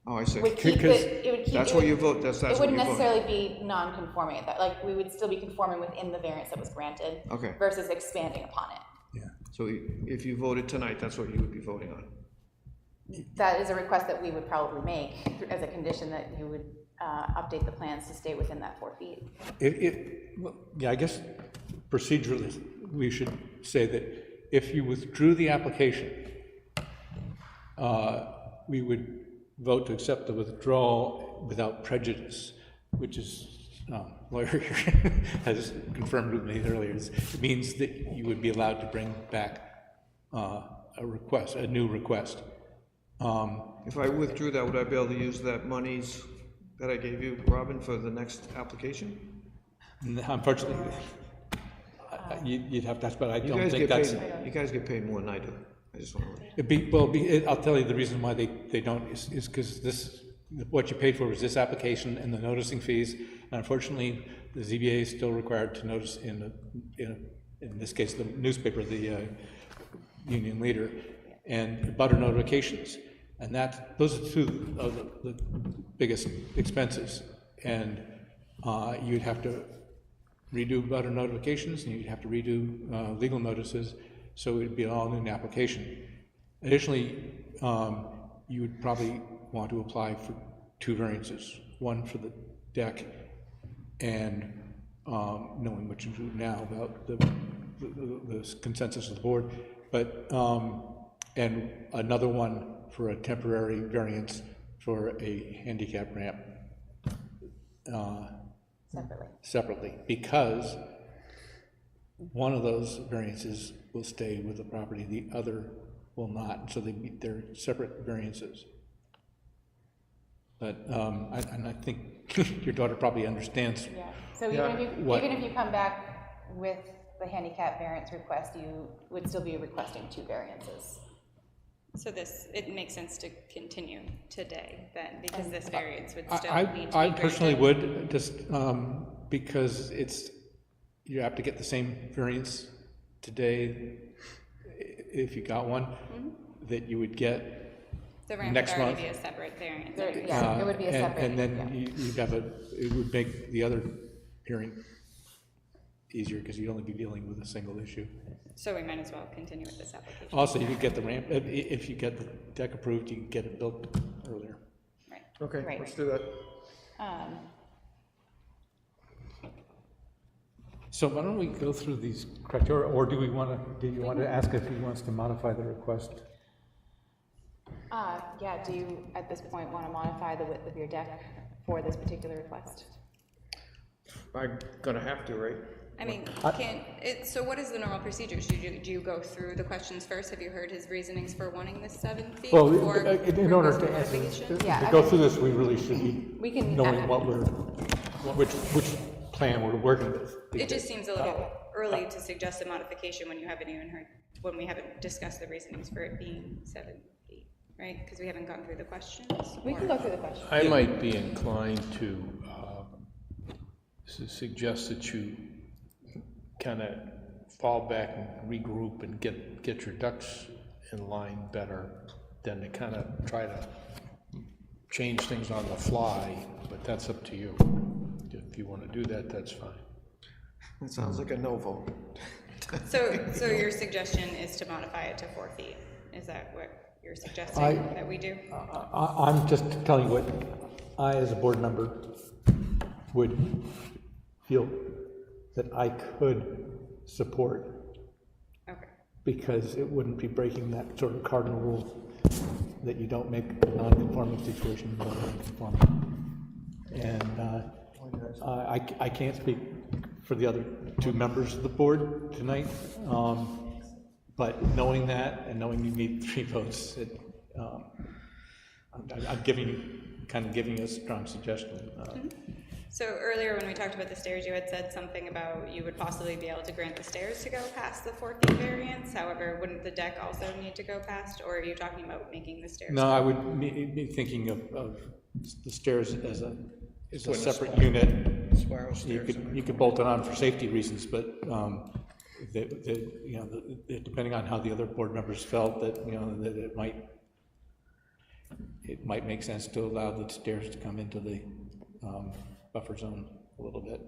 Oh, I see. would keep Because it would keep. That's it what would- you vote, that's It what wouldn't you vote. necessarily be non-conforming at that, like, we would still be conforming within the variance that was granted. Okay. Versus expanding upon it. So if you voted tonight, that's what you would be voting on? That is a request that we would probably make as a condition that you would update the plans to stay within that 4 feet. yeah, I guess procedurally, we should say that if you withdrew the application, we would vote to accept the withdrawal without prejudice, which is, lawyer here has confirmed with me earlier, it means that you would be allowed to bring back a new request. If I withdrew that, would I be able to use that monies that I gave you, Robin, for the next application? Unfortunately, you'd have to ask, but I You don't guys think get that's. paid, you guys get paid more than I do. I just want to. I'll tell you the reason why they don't is because what you paid for was this application and the noticing fees. And unfortunately, the ZBA is still required to notice in this case, the newspaper, the Union Leader, and butter notifications. And those are two of the biggest expenses. And you'd have to redo butter notifications, and you'd have to redo legal notices, so it would be an all-new application. Additionally, you would probably want to apply for 2 variances, one for the deck and knowing what you do now about the consensus of the board, but and another one for a temporary variance for a handicap ramp separately, because one of those variances will stay with the property, the other will not, so they're separate variances. But I think your daughter probably understands. Yeah, so even if you come back with the handicap variance request, you would still be requesting 2 variances. So it makes sense to continue today then, because this variance would still I need to be I personally granted. would, just because you have to get the same variance today if you got one, that you would get The ramp would next already month. be a separate variance. Yeah, it would be a separate. And then yeah. you'd have it would make the other hearing easier, because you'd only be dealing with a single issue. So we might as well continue with this application. Also, you could get the ramp, if you get the deck approved, you can get it built earlier. Right. Okay, Right. let's do that. So why don't we go through these criteria, or do you want to ask if he wants to modify the request? Yeah, do you, at this point, want to modify the width of your deck for this particular request? I'm gonna have to, right? I mean, so what is the normal procedure? Do you go through the questions first? Have you heard his reasonings for wanting this 7 feet? Well, before in order requesting to answer, modification? Yeah, to I go mean, through this, we really should be We can. knowing what which plan we're working with. It just seems a little early to suggest a modification when you haven't even heard, when we haven't discussed the reasonings for it being 7 feet, right? Because we haven't gone through the questions. We can go through the questions. I might be inclined to suggest that you kind of fall back and regroup and get your ducks in line better than to kind of try to change things on the fly, but that's up to you. If you want to do that, that's fine. It sounds like a no vote. So your suggestion is to modify it to 4 feet? Is that what you're suggesting that we do? I'm just telling you what I, as a board member, would feel that I could support, Okay. because it wouldn't be breaking that sort of cardinal rule that you don't make a non-conforming situation more non-conforming. And I can't speak for the other 2 members of the board tonight, but knowing that and knowing you need 3 votes, I'm giving you a strong suggestion. So earlier when we talked about the stairs, you had said something about you would possibly be able to grant the stairs to go past the 4 feet variance. However, wouldn't the deck also need to go past, or are you talking about making the stairs? No, I would be thinking of the stairs as a separate unit. Spiral stairs. You could bolt it on for safety reasons, but depending on how the other board members felt, that that it might make sense to allow the stairs to come into the buffer zone a little bit.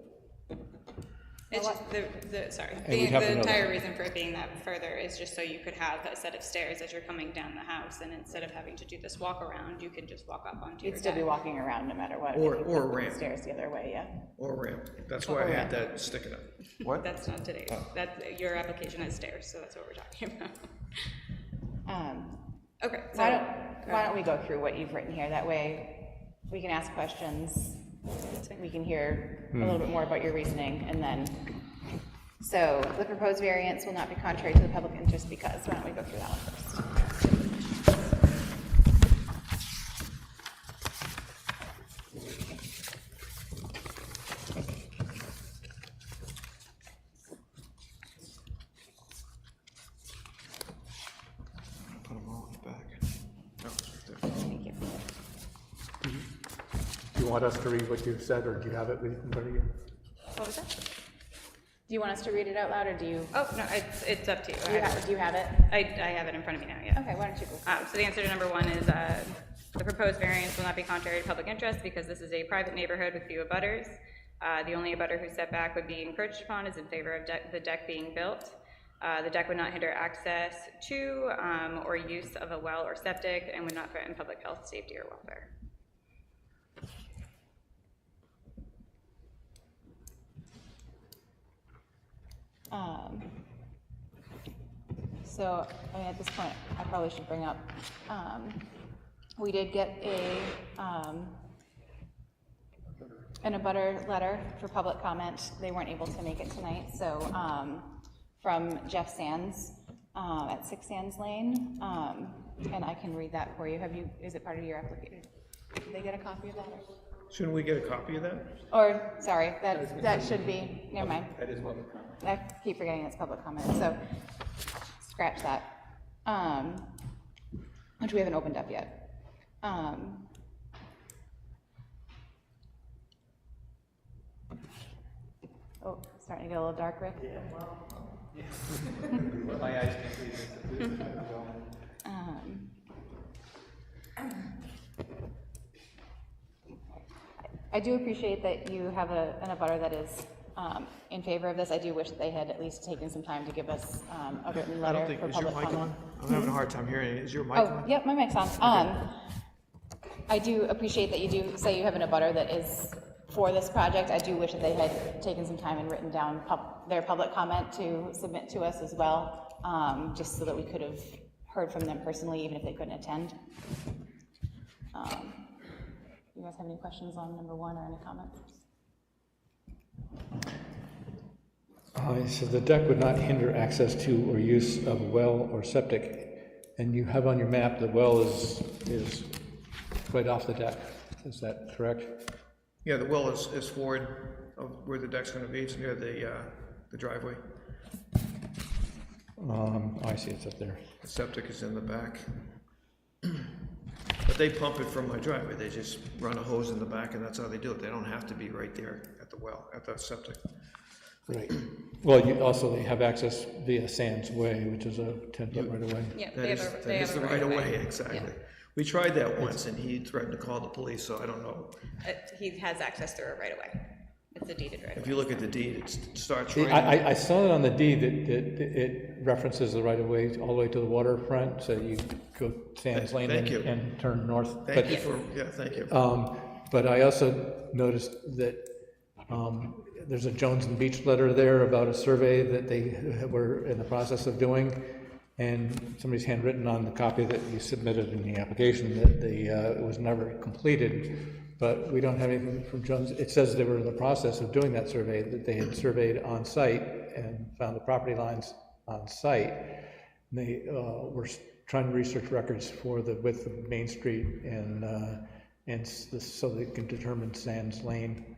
It's just the entire reason for it being that further is just so you could have a set of stairs as you're coming down the house, and instead of having to do this walk around, you can just walk up onto your You'd still be deck. walking around no matter what. Or if you a put the ramp. Stairs the other way, yeah. Or ramp. That's why I had that sticking up. What? That's not today. That's your application has stairs, so that's what we're talking about. Okay. So Why don't we go through what you've written here? That way we can ask questions. We can hear a little bit more about your reasoning, and then, so the proposed variance will not be contrary to the public interest because, why don't we go through that one first? Put them all in the back. Oh, it's right there. Thank you. Do you want us to read what you've said, or do you have it in front of you? what was that? Do you want us to read it out loud, or do you, Oh, no, it's up to you. do you have it? I have it in front of me now, yeah. Okay, why don't you go? So the answer to number 1 is the proposed variance will not be contrary to public interest because this is a private neighborhood with few abutters. The only abutter whose setback would be encroached upon is in favor of the deck being built. The deck would not hinder access to or use of a well or septic and would not threaten public health, safety, or welfare. So, I mean, at this point, I probably should bring up, we did get an abutter letter for public comment. They weren't able to make it tonight, so, from Jeff Sands, at 6 Sands Lane, and I can read that for you. Is it part of your application? Did they get a copy of that? Shouldn't we get a copy of that? Or, sorry, that should be, never mind. That is public comment. I keep forgetting it's public comment, so scratch that. Which we haven't opened up yet. Starting to get a little dark, Rick? My eyes can see. I do appreciate that you have an abutter that is in favor of this. I do wish that they had at least taken some time to give us a written I don't letter think, for is your public mic comment. on? I'm having a hard time hearing it. Is your mic Oh, on? yep, my mic's on. I do appreciate that you do say you have an abutter that is for this project. I do wish that they had taken some time and written down their public comment to submit to us as well, just so that we could have heard from them personally, even if they couldn't attend. You guys have any questions on number 1 or any comments? So the deck would not hinder access to or use of well or septic, and you have on your map the well is right off the deck. Is that correct? Yeah, the well is forward of where the deck's gonna be. It's near the driveway. I see, it's up there. The septic is in the back. But they pump it from my driveway. They just run a hose in the back, and that's how they do it. They don't have to be right there at the well, at the septic. Right. Well, they have access via Sands Way, which is a 10-foot right away. Yeah, That is the right of way, exactly. Yeah. We tried that once, and he threatened to call the police, so I don't know. He has access through it right away. It's a deeded right If away. you look at the deed, it starts See, right. I saw it on the deed that it references the right of way all the way to the waterfront, so you go Sands Lane Thank you. and turn north. Thank you thank you. But I also noticed that there's a Jones and Beach letter there about a survey that they were in the process of doing, and somebody's handwritten on the copy that you submitted in the application that it was never completed, but we don't have anything from Jones. It says they were in the process of doing that survey, that they had surveyed on site and found the property lines on site. And they were trying to research records for the width of Main Street so they can determine Sands Lane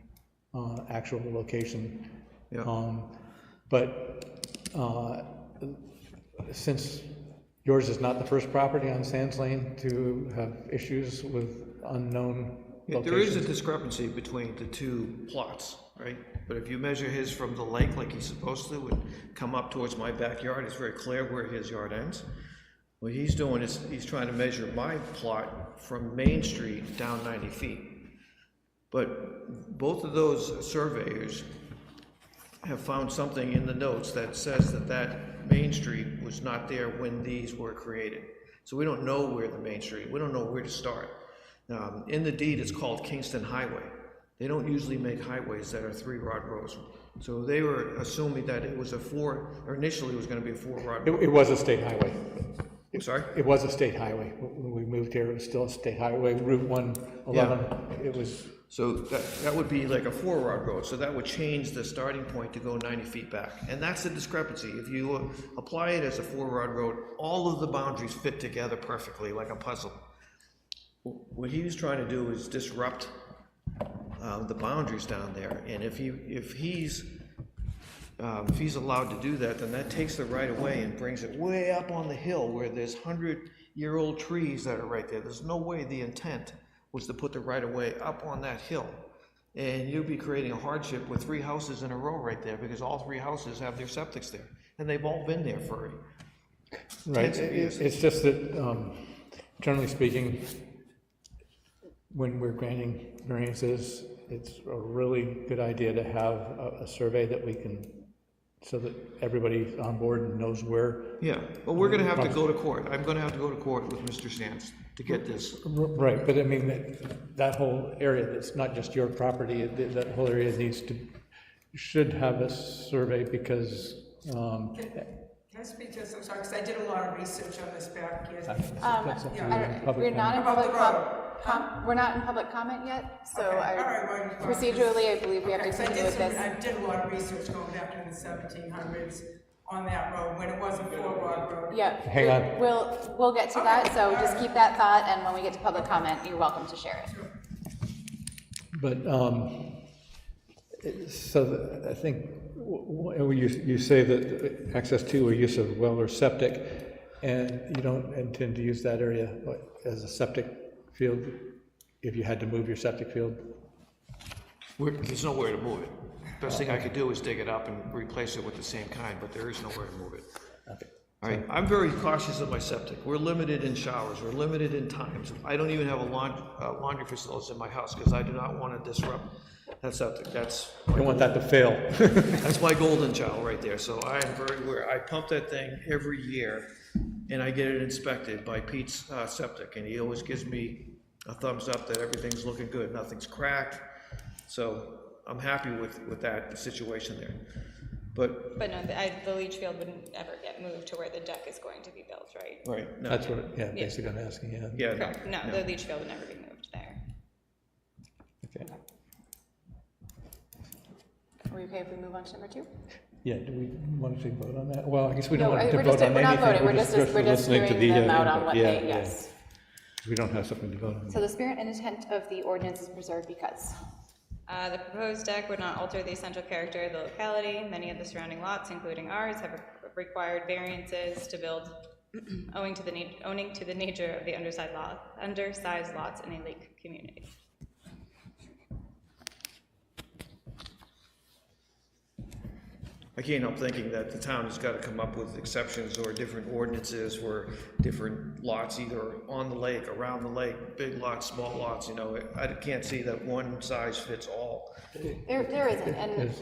actual location. Yeah. Since yours is not the first property on Sands Lane to have issues with unknown Yeah, there is a locations. discrepancy between the two plots, right? But if you measure his from the lake like he's supposed to and come up towards my backyard, it's very clear where his yard ends. What he's doing is he's trying to measure my plot from Main Street down 90 feet. But both of those surveyors have found something in the notes that says that Main Street was not there when these were created. So we don't know where the Main Street, we don't know where to start. In the deed, it's called Kingston Highway. They don't usually make highways that are 3-rod roads. So they were assuming that it was initially it was gonna be a 4-rod road. It was a state highway. I'm sorry? It was a state highway. When we moved here, it was still a state highway. Route 111, it was. So that would be like a 4-rod road, so that would change the starting point to go 90 feet back. And that's the discrepancy. If you apply it as a 4-rod road, all of the boundaries fit together perfectly, like a puzzle. What he was trying to do is disrupt the boundaries down there, and if he's allowed to do that, then that takes the right of way and brings it way up on the hill where there's 100-year-old trees that are right there. There's no way the intent was to put the right of way up on that hill, and you'd be creating a hardship with 3 houses in a row right there, because all 3 houses have their septics there, and they've all been there for Right, tens of years. it's just that, generally speaking, when we're granting variances, it's a really good idea to have a survey that we can, so that everybody's on board and knows where. Yeah, but we're gonna have to go to court. I'm gonna have to go to court with Mr. Sands to get this. Right, but I mean, that whole area, that's not just your property, that whole area should have a survey, because, Can I speak to this? I'm sorry, because I did a lot of research on this back here. that's up to you in public We're not in About the public we're not in public comment yet, so Okay, all right, well, procedurally, I believe we have to Because continue with this. I did a lot of research going back in the 1700s on that road, when it was a 4-rod road. Yeah. Hang on. We'll get to that, so just keep that thought, and when we get to public comment, you're welcome to share it. But, I think, you say that access to or use of well or septic, and you don't intend to use that area as a septic field, if you had to move your septic field? There's nowhere to move it. Best thing I could do is dig it up and replace it with the same kind, but there is nowhere to move it. Okay. All right, I'm very cautious of my septic. We're limited in showers, we're limited in times. I don't even have a laundry facilities in my house because I do not want to disrupt that septic. That's I don't want that to fail. that's my golden child right there. So I am very aware. I pump that thing every year, and I get it inspected by Pete's septic, and he always gives me a thumbs up that everything's looking good, nothing's cracked. So I'm happy with that situation there. But But no, the leach field wouldn't ever get moved to where the deck is going to be built, right? right, no, That's what, yeah, basically I'm asking, yeah. yeah, Correct, no, the leach field would never be moved there. Okay. Are we okay if we move on to number 2? Yeah, do we want to vote on that? Well, I guess we don't No, want to we're vote just, on we're not anything. voting, we're just listening to hearing them out on input. what Yeah, they, yeah. yes. We don't have something to vote on. So the spirit and intent of the ordinance is preserved because? The proposed deck would not alter the essential character of the locality. Many of the surrounding lots, including ours, have required variances to build owing to the nature of the undersized lots in a lake community. I can't help thinking that the town has got to come up with exceptions or different ordinances for different lots, either on the lake, around the lake, big lots, small lots, you know. I can't see that one size fits all. There isn't, and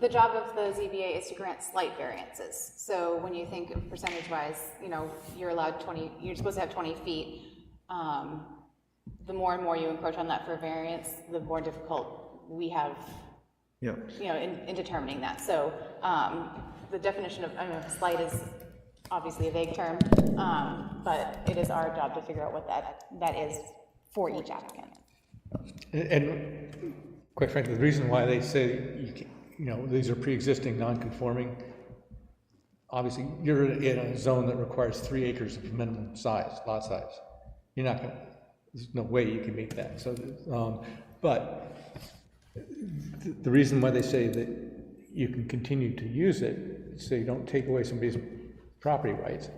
the job of the ZBA is to grant slight variances. So when you think of percentage-wise, you know, you're allowed 20, you're supposed to have 20 feet. The more and more you encroach on that for variance, the more difficult we have, Yeah. you know, in determining that. So the definition of, I mean, slight is obviously a vague term, but it is our job to figure out what that is for each applicant. And quite frankly, the reason why they say, you know, these are pre-existing non-conforming, obviously, you're in a zone that requires 3 acres of minimum size, lot size. You're not gonna, there's no way you can meet that. So, but the reason why they say that you can continue to use it, so you don't take away somebody's property rights,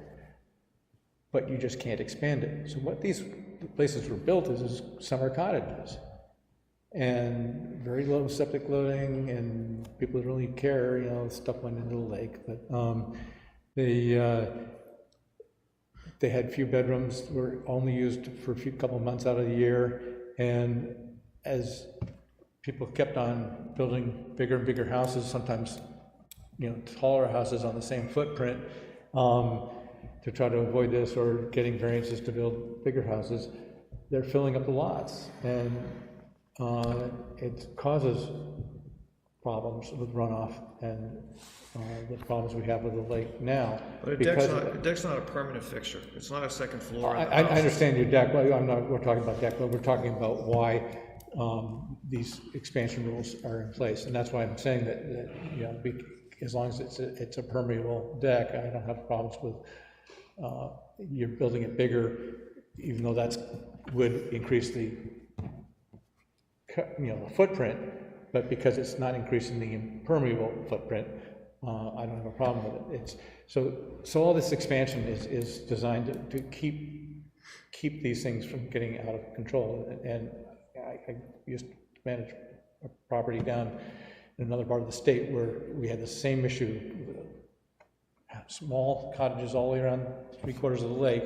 but you just can't expand it. So what these places were built is summer cottages, and very low septic loading, and people that really care, you know, stuff went into the lake, but they had few bedrooms, were only used for a couple of months out of the year, and as people kept on building bigger and bigger houses, sometimes, you know, taller houses on the same footprint, to try to avoid this, or getting variances to build bigger houses, they're filling up the lots, and it causes problems with runoff and the problems we have with the lake now. But a deck's not a permanent fixture. It's not a second floor. I understand your deck, well, we're talking about deck, but we're talking about why these expansion rules are in place, and that's why I'm saying that you know, as long as it's a permeable deck, I don't have problems with you're building it bigger, even though that's would increase the, you know, the footprint, but because it's not increasing the impermeable footprint, I don't have a problem with it. It's so all this expansion is designed to keep these things from getting out of control. And I used to manage a property down in another part of the state where we had the same issue, small cottages all the way around 3/4 of the lake,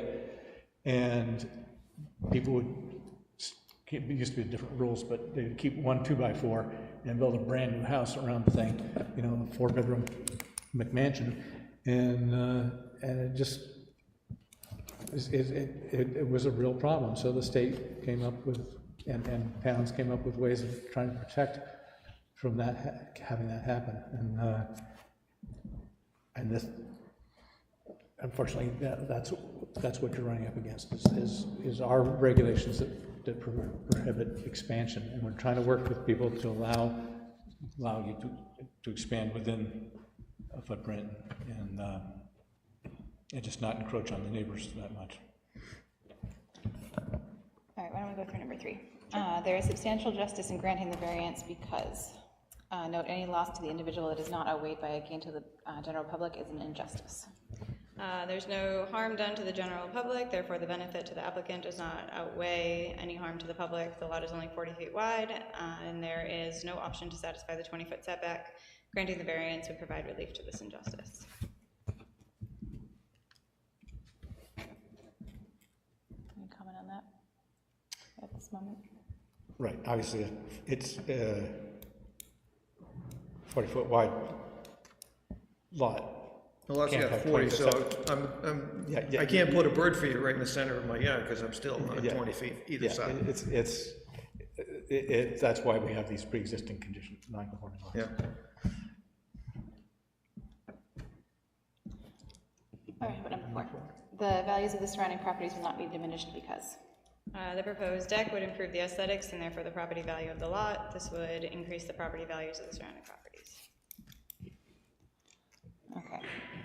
and people would, it used to be different rules, but they'd keep one 2x4 and build a brand new house around the thing, you know, a 4-bedroom McMansion, and it just, it was a real problem. So the state came up with, and towns came up with ways of trying to protect from that, having that happen, and this, unfortunately, that's what you're running up against, is our regulations that prohibit expansion, and we're trying to work with people to allow you to expand within a footprint and just not encroach on the neighbors that much. All right, why don't we go through number 3? There is substantial justice in granting the variance because, note, any loss to the individual that is not outweighed by a gain to the general public is an injustice. There's no harm done to the general public, therefore the benefit to the applicant does not outweigh any harm to the public. The lot is only 40 feet wide, and there is no option to satisfy the 20-foot setback. Granting the variance would provide relief to this injustice. Any comment on that at this moment? Right, obviously, it's 40-foot wide lot. Well, that's Can't got have 40, 20 so Yeah, I can't put a bird feeder right in the center of my yard because I'm still not Yeah. 20 feet either Yeah, side. that's why we have these pre-existing conditions, non-conforming lots. Yeah. All right, what number 4? The values of the surrounding properties will not be diminished because. The proposed deck would improve the aesthetics and therefore the property value of the lot. This would increase the property values of the surrounding properties. Okay.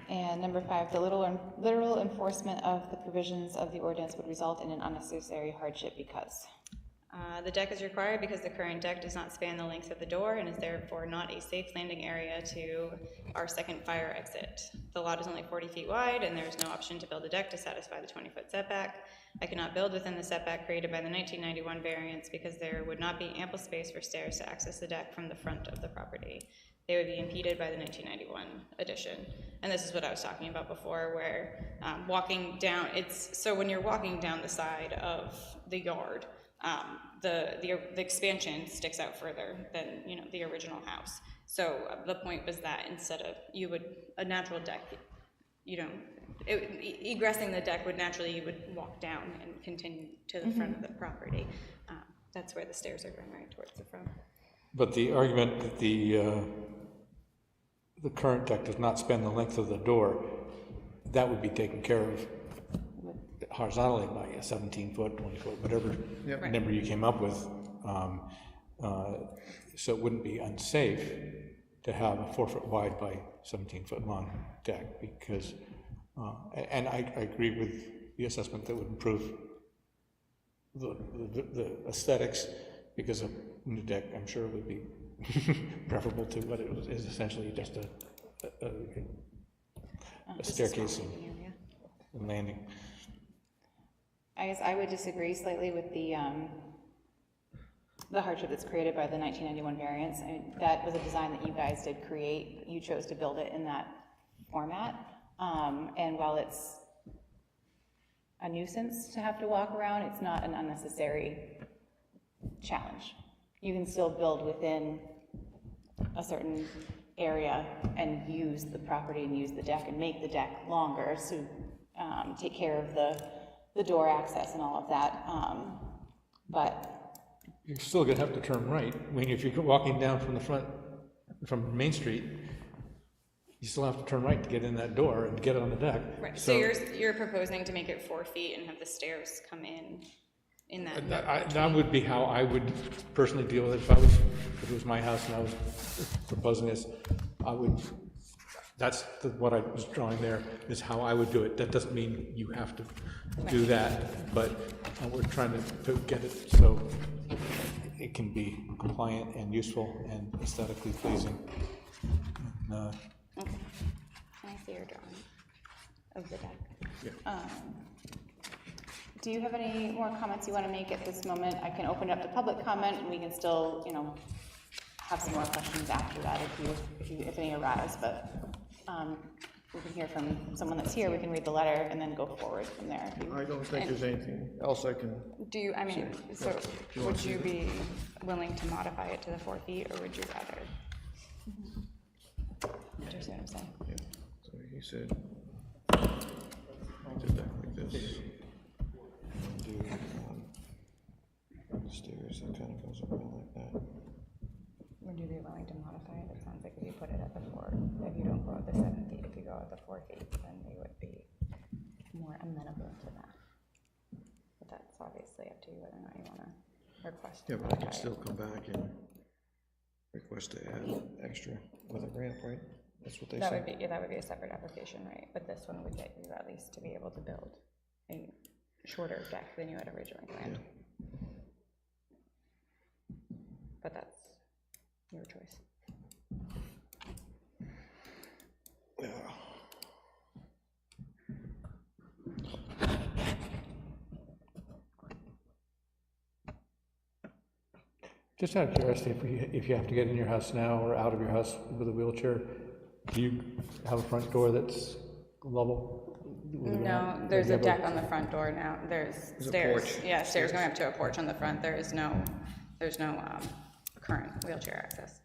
And number 5, the literal enforcement of the provisions of the ordinance would result in an unnecessary hardship because. The deck is required because the current deck does not span the length of the door and is therefore not a safe landing area to our second fire exit. The lot is only 40 feet wide and there is no option to build a deck to satisfy the 20-foot setback. I cannot build within the setback created by the 1991 variance because there would not be ample space for stairs to access the deck from the front of the property. They would be impeded by the 1991 addition. And this is what I was talking about before, where walking down, so when you're walking down the side of the yard, the expansion sticks out further than, you know, the original house. So the point was that instead of, a natural deck, you know, egressing the deck would naturally, you would walk down and continue to the front of the property. That's where the stairs are going, right towards the front. But the argument that the current deck does not span the length of the door, that would be taken care of horizontally by a 17-foot, 20-foot, whatever number you came up with. So it wouldn't be unsafe to have a 4-foot wide by 17-foot long deck because, and I agree with the assessment that would improve the aesthetics because a new deck, I'm sure, would be preferable to what it is essentially just a staircase and landing. I guess I would disagree slightly with the hardship that's created by the 1991 variance. I mean, that was a design that you guys did create. You chose to build it in that format. And while it's a nuisance to have to walk around, it's not an unnecessary challenge. You can still build within a certain area and use the property and use the deck and make the deck longer to take care of the door access and all of that. But you're still gonna have to turn right. I mean, if you're walking down from the front, from Main Street, you still have to turn right to get in that door and get on the deck. Right, so you're proposing to make it 4 feet and have the stairs come in that? That would be how I would personally deal with it if it was my house and I was proposing this. That's what I was drawing there, is how I would do it. That doesn't mean you have to do that, but we're trying to get it so it can be compliant and useful and aesthetically pleasing. And, Okay. Can I see your drawing of the deck? yeah. do you have any more comments you want to make at this moment? I can open it up to public comment and we can still, you know, have some more questions after that if any arise, but we can hear from someone that's here, we can read the letter and then go forward from there. I don't think there's anything else I can. Do you, I mean, so would you be willing to modify it to the 4 feet or would you rather? Do you see what I'm saying? Yeah, so he said, do that like this. And do stairs that kind of goes around like that. Would you be willing to modify it? It sounds like if you put it at the 4, if you don't go at the 7 feet, if you go at the 4 feet, then they would be more amenable to that. But that's obviously up to you whether or not you want to request. Yeah, but I can still come back and request to add extra with a ramp, right? That's what they That said. would be, that would be a separate application, right? But this one would get you at least to be able to build a shorter deck than you had originally planned. Yeah. But that's your choice. Yeah. Just out of curiosity, if you have to get in your house now or out of your house with a wheelchair, do you have a front door that's level? No, there's a deck on the front door now. There's a stairs. porch. Yeah, stairs going up to a porch on the front. There's no current wheelchair access.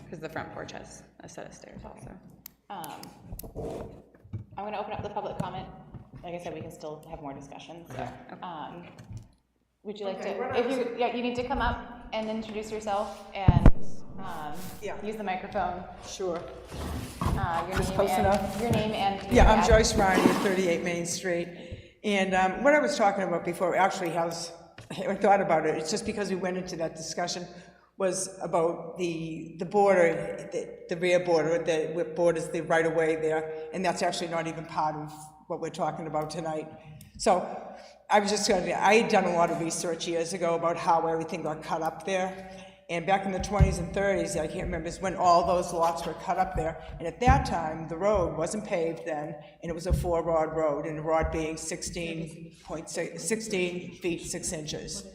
Because the front porch has a set of stairs also. I'm gonna open up the public comment. Like I said, we can still have more discussions. Would you like to, you need to come up and introduce yourself and, use the microphone. Sure. Your name and. Yeah, I'm Joyce Roney at 38 Main Street. And what I was talking about before, actually I thought about it, it's just because we went into that discussion, was about the border, the rear border, that borders the right-of-way there, and that's actually not even part of what we're talking about tonight. So I had done a lot of research years ago about how everything got cut up there. And back in the 20s and 30s, I can't remember, is when all those lots were cut up there. And at that time, the road wasn't paved then, and it was a 4-rod road, and the rod being 16 feet 6 inches.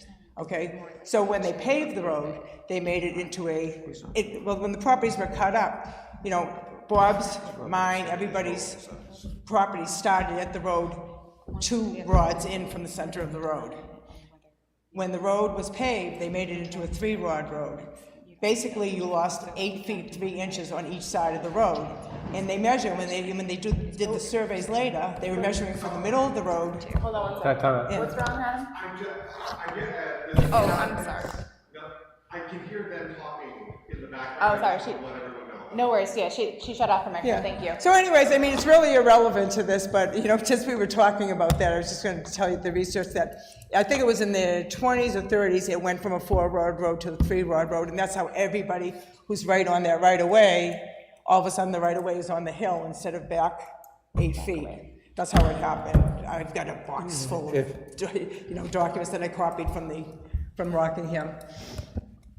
Okay, so when they paved the road, they made it into when the properties were cut up, you know, Bob's, mine, everybody's property started at the road 2 rods in from the center of the road. When the road was paved, they made it into a 3-rod road. Basically, you lost 8 feet 3 inches on each side of the road. And they measure, when they did the surveys later, they were measuring from the middle of the road. Hold on one second. What's wrong, Adam? Oh, I'm sorry. I can hear them talking in the background. Oh, sorry, Let everyone know. no worries, yeah, she shut off her microphone, thank you. So anyways, I mean, it's really irrelevant to this, but, you know, since we were talking about that, I was just going to tell you the research that, I think it was in the 20s or 30s, it went from a 4-rod road to a 3-rod road, and that's how everybody who's right on that right-of-way, all of a sudden the right-of-way is on the hill instead of back 8 feet. That's how it happened. I've got a box full of, you know, documents that I copied from Rockingham.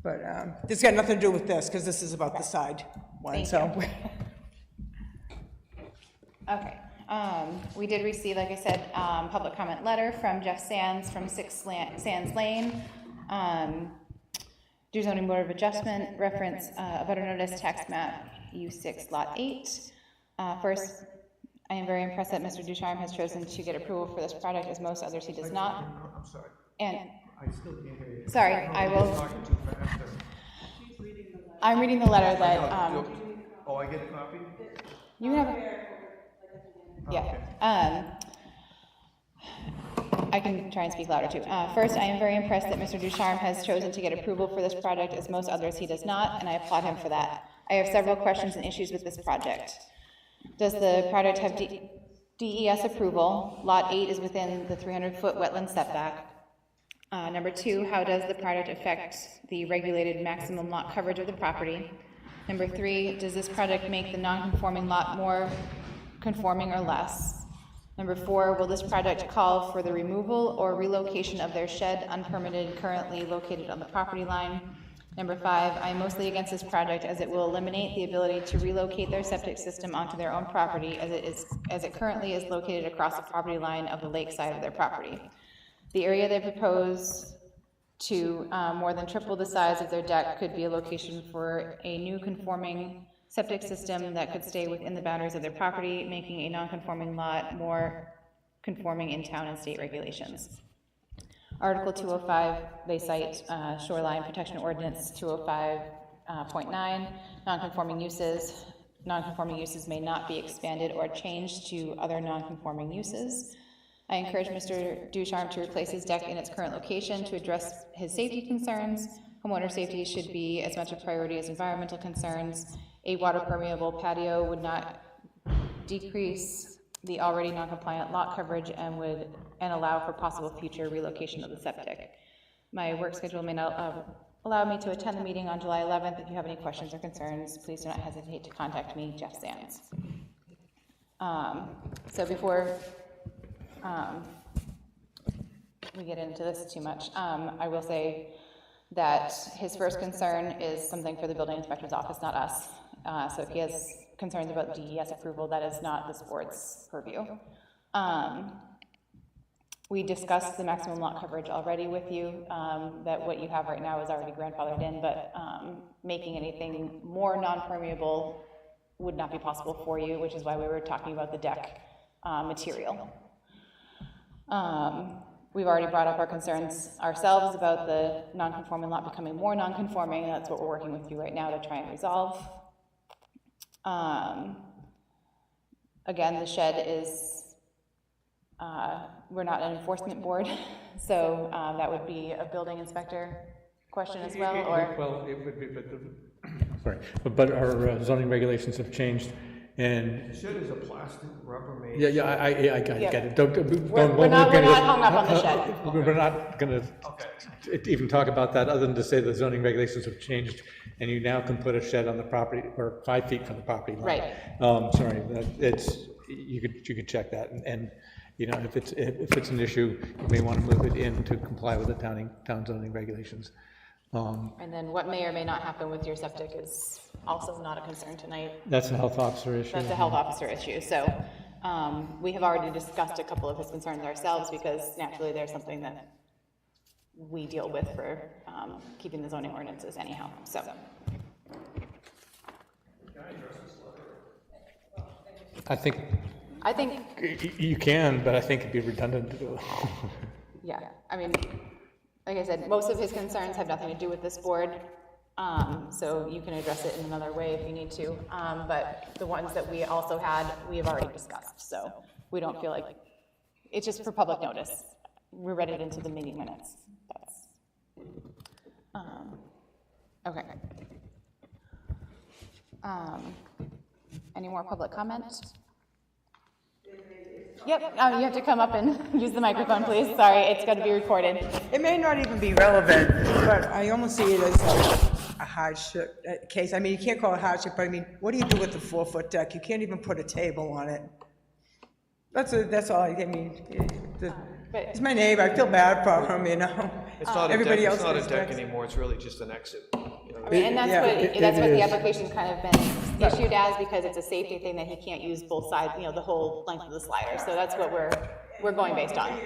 But this got nothing to do with this, because this is about the side one, so. Okay, we did receive, like I said, public comment letter from Jeff Sands from 6 Sands Lane. Do zoning board of adjustment, reference abutter notice, tax map U6 lot 8. First, I am very impressed that Mr. Ducharme has chosen to get approval for this project, as most others he does not. I'm sorry. And, I still can't hear you. sorry, I will, Talking too fast. I'm reading the letter that, Oh, I get a copy? you have, yeah, I can try and speak louder too. First, I am very impressed that Mr. Ducharme has chosen to get approval for this project, as most others he does not, and I applaud him for that. I have several questions and issues with this project. Does the project have DES approval? Lot 8 is within the 300-foot wetland setback. Number 2, how does the project affect the regulated maximum lot coverage of the property? Number 3, does this project make the non-conforming lot more conforming or less? Number 4, will this project call for the removal or relocation of their shed unpermitted currently located on the property line? Number 5, I am mostly against this project as it will eliminate the ability to relocate their septic system onto their own property as it currently is located across the property line of the lake side of their property. The area they propose to more than triple the size of their deck could be a location for a new conforming septic system that could stay within the boundaries of their property, making a non-conforming lot more conforming in town and state regulations. Article 205, they cite Shoreline Protection Ordinance 205.9, non-conforming uses. Non-conforming uses may not be expanded or changed to other non-conforming uses. I encourage Mr. Ducharme to replace his deck in its current location to address his safety concerns. Homeowner safety should be as much a priority as environmental concerns. A water permeable patio would not decrease the already non-compliant lot coverage and allow for possible future relocation of the septic. My work schedule may not allow me to attend the meeting on July 11th. If you have any questions or concerns, please do not hesitate to contact me, Jeff Sands. So before we get into this too much, I will say that his first concern is something for the building inspector's office, not us. So if he has concerns about DES approval, that is not this board's purview. We discussed the maximum lot coverage already with you, that what you have right now is already grandfathered in, but making anything more non-permeable would not be possible for you, which is why we were talking about the deck material. We've already brought up our concerns ourselves about the non-conforming lot becoming more non-conforming, and that's what we're working with you right now to try and resolve. Again, the shed is, we're not an enforcement board, so that would be a building inspector question as well, or? Well, it would be, but, sorry, but our zoning regulations have changed, and Shed is a plastic Rubbermaid. yeah, I get it. Don't, We're not hung up on the shed. We're not going Okay. to even talk about that, other than to say the zoning regulations have changed, and you now can put a shed on the property, or 5 feet from the property line. Right. Sorry, you could check that, and you know, if it's an issue, you may want to move it in to comply with the town zoning regulations. And then what may or may not happen with your septic is also not a concern tonight. That's a health officer issue. That's a health officer issue, so we have already discussed a couple of his concerns ourselves, because naturally there's something that we deal with for keeping the zoning ordinances anyhow, so. I think you can, but I think it'd be redundant to do. Yeah, I mean, like I said, most of his concerns have nothing to do with this board, so you can address it in another way if you need to, but the ones that we also had, we have already discussed, so we don't feel like, it's just for public notice. We read it into the meeting minutes. That's, okay. Any more public comment? Yep, you have to come up and use the microphone, please. Sorry, it's got to be recorded. It may not even be relevant, but I almost see it as a hardship case. I mean, you can't call it hardship, but I mean, what do you do with the 4-foot deck? You can't even put a table on it. That's all I mean. It's my neighbor, I feel bad for him, you know? It's not a Everybody deck, else it's not a has deck decks. anymore, it's really just an exit. You know, I mean, and that's Yeah, what it the is. application's kind of been issued as, because it's a safety thing that he can't use both sides, you know, the whole length of the slider. So that's what we're going based on.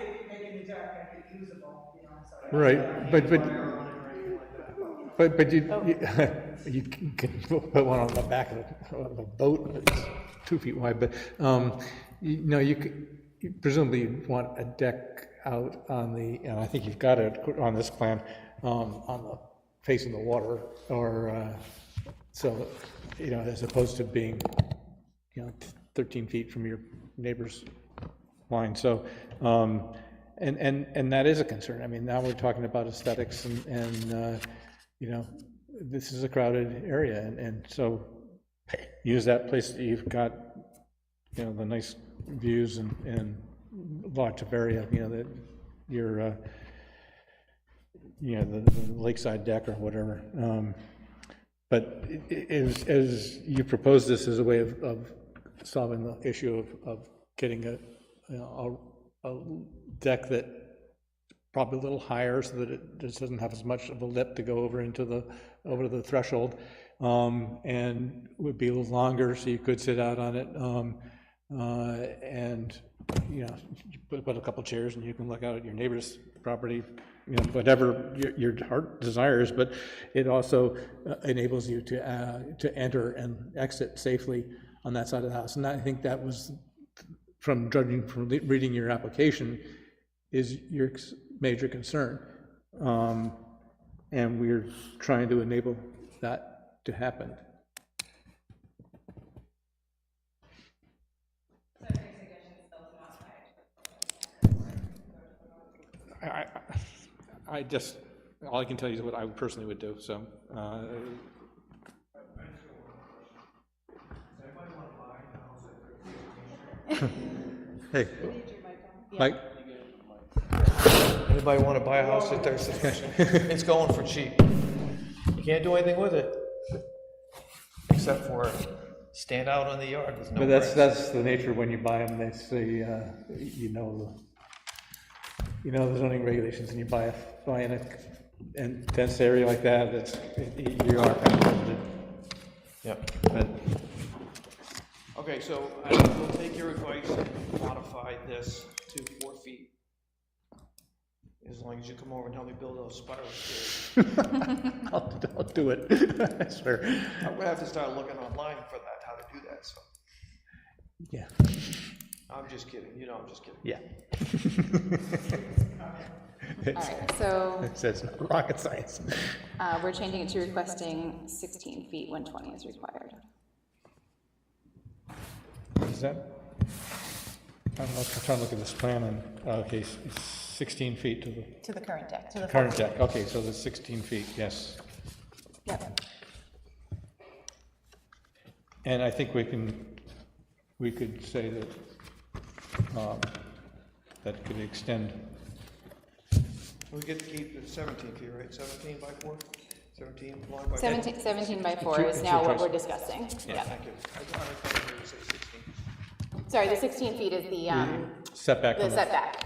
Right, but you can put one on the back of a boat that's 2 feet wide, but you know, you presumably want a deck out on the, and I think you've got it on this plan, on the face of the water, or so, you know, as opposed to being, you know, 13 feet from your neighbor's line. So, and that is a concern. I mean, now we're talking about aesthetics, and you know, this is a crowded area, and so use that place that you've got, you know, the nice views and lots of area, you know, that your you know, the lakeside deck or whatever. But as you propose this as a way of solving the issue of getting a deck that probably a little higher, so that it just doesn't have as much of a lip to go over into the threshold, and would be a little longer, so you could sit out on it, and you know, put a couple chairs and you can look out at your neighbor's property, you know, whatever your heart desires. But it also enables you to enter and exit safely on that side of the house. And I think that was, from judging from reading your application, is your major concern. And we're trying to enable that to happen. I just, all I can tell you is what I personally would do, so. Hey, Mike? Anybody want to buy a house at their suggestion? It's going for cheap. You can't do anything with it, except for stand out on the yard with no But bricks. that's the nature when you buy them. They say, you know the zoning regulations, and you buy in a dense area like that, you are kind of limited. Yep. But Okay, so I will take your advice and modify this to 4 feet As long as you come over and help me build those spiral stairs. I'll do it, I swear. I'm gonna have to start looking online for that, how to do that, so. Yeah, I'm just kidding, you know I'm just kidding. yeah. All right, so It's not rocket science. we're changing it to requesting 16 feet when 20 is required. Is that? I don't know, I'm trying to look at this plan and, okay, it's 16 feet to the To the current deck, to the current deck. Okay, so the 16 feet, yes. Yep. And I think we could say that, that could extend, We get to keep the 17 feet, right? 17 by 4? 17 long by 4? 17 by 4 It's is your now what choice. we're discussing. Yeah. Thank you. I thought you were say 16. Sorry, the 16 feet is setback. the from setback.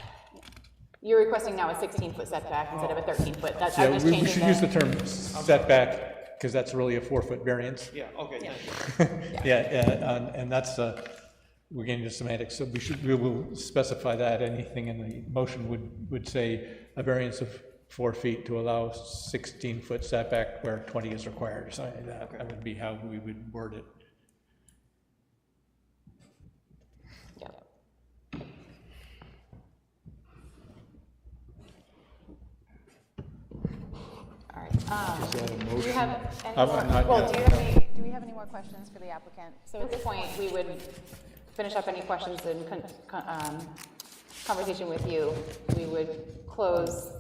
You're requesting now a 16-foot setback instead of a 13-foot. That's, Yeah, I'm just we changing should use the term setback, because that's really a 4-foot variance. Yeah, okay, thank you. Yeah, and that's, we're getting into semantics, so we will specify that. Anything in the motion would say a variance of 4 feet to allow 16-foot setback where 20 is required, or something like that. That would be how we would word it. Yep. All right. Do you have any more, not well, yet. do we have any more questions for the applicant? So at this point, we would finish up any questions and conversation with you. We would close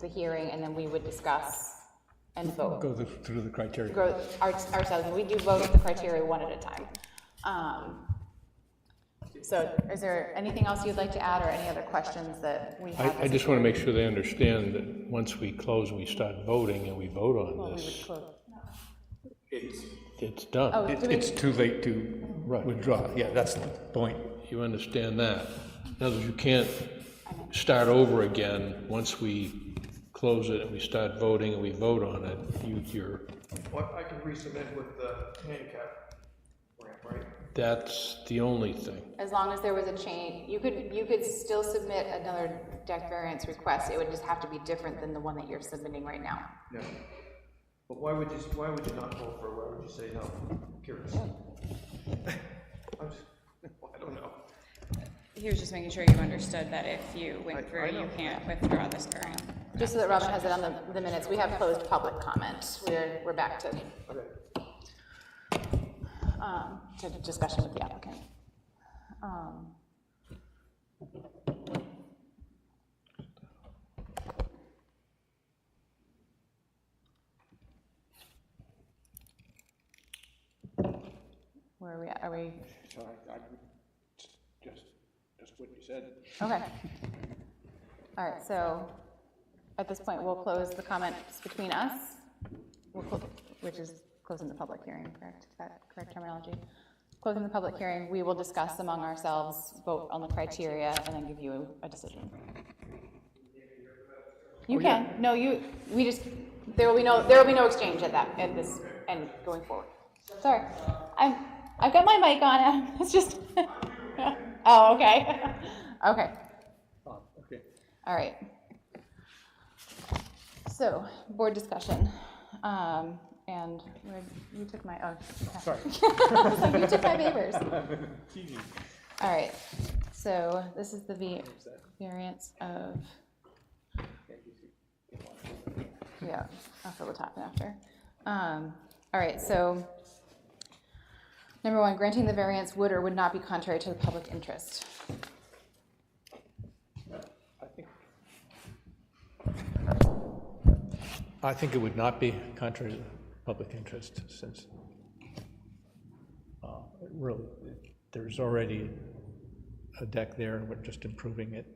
the hearing and then we would discuss and vote. Go through the criteria. Ourselves, and we do vote the criteria one at a time. So is there anything else you'd like to add or any other questions that we have? I just want to make sure they understand that once we close and we start voting and we vote on Well, we would this, close. it's done. Oh, do we- It's too late to withdraw. Yeah, that's the point. You understand that? In other words, you can't start over again once we close it and we start voting and we vote on it. You're, What, I can resubmit with the handicap ramp, right? that's the only thing. As long as there was a change, you could still submit another deck variance request. It would just have to be different than the one that you're submitting right now. No. But why would you not vote for it? Why would you say no? I'm curious. I'm just, I don't know. He was just making sure you understood that if you went I through, know. you can't withdraw this current. Just so that Robin has it on the minutes, we have closed public comment. We're back to discussion with the applicant. Where are we at? Are we? So just what you said. Okay. All right, so at this point, we'll close the comments between us, which is closing the public hearing, correct? Is that correct terminology? Closing the public hearing, we will discuss among ourselves, vote on the criteria, and then give you a decision. You can. No, there will be no exchange at this, and going forward. Sorry. I've got my mic on, it's just, oh, okay. Okay. Okay. All right. So, board discussion, and you took my, oh. Sorry. I was like, you took my papers. All right, so this is the variance of, yeah, I'll fill the top after. All right, so, number one, granting the variance would or would not be contrary to the public interest. I think it would not be contrary to public interest, since really, there's already a deck there, and we're just improving it.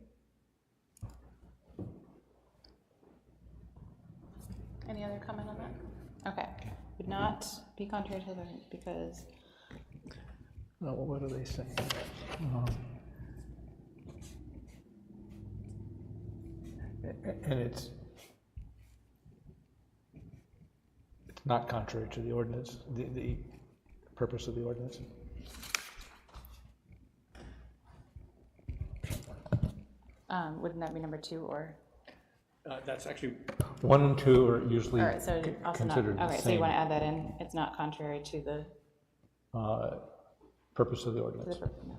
Any other comment on that? Okay, would not be contrary to the variance because, Oh, what are they saying? And it's not contrary to the ordinance, the purpose of the ordinance. wouldn't that be number 2 or? That's actually, 1 and 2 are usually All right, so also not, considered the okay, so you same want to add that in, it's not contrary to the, purpose of the to ordinance. the, no.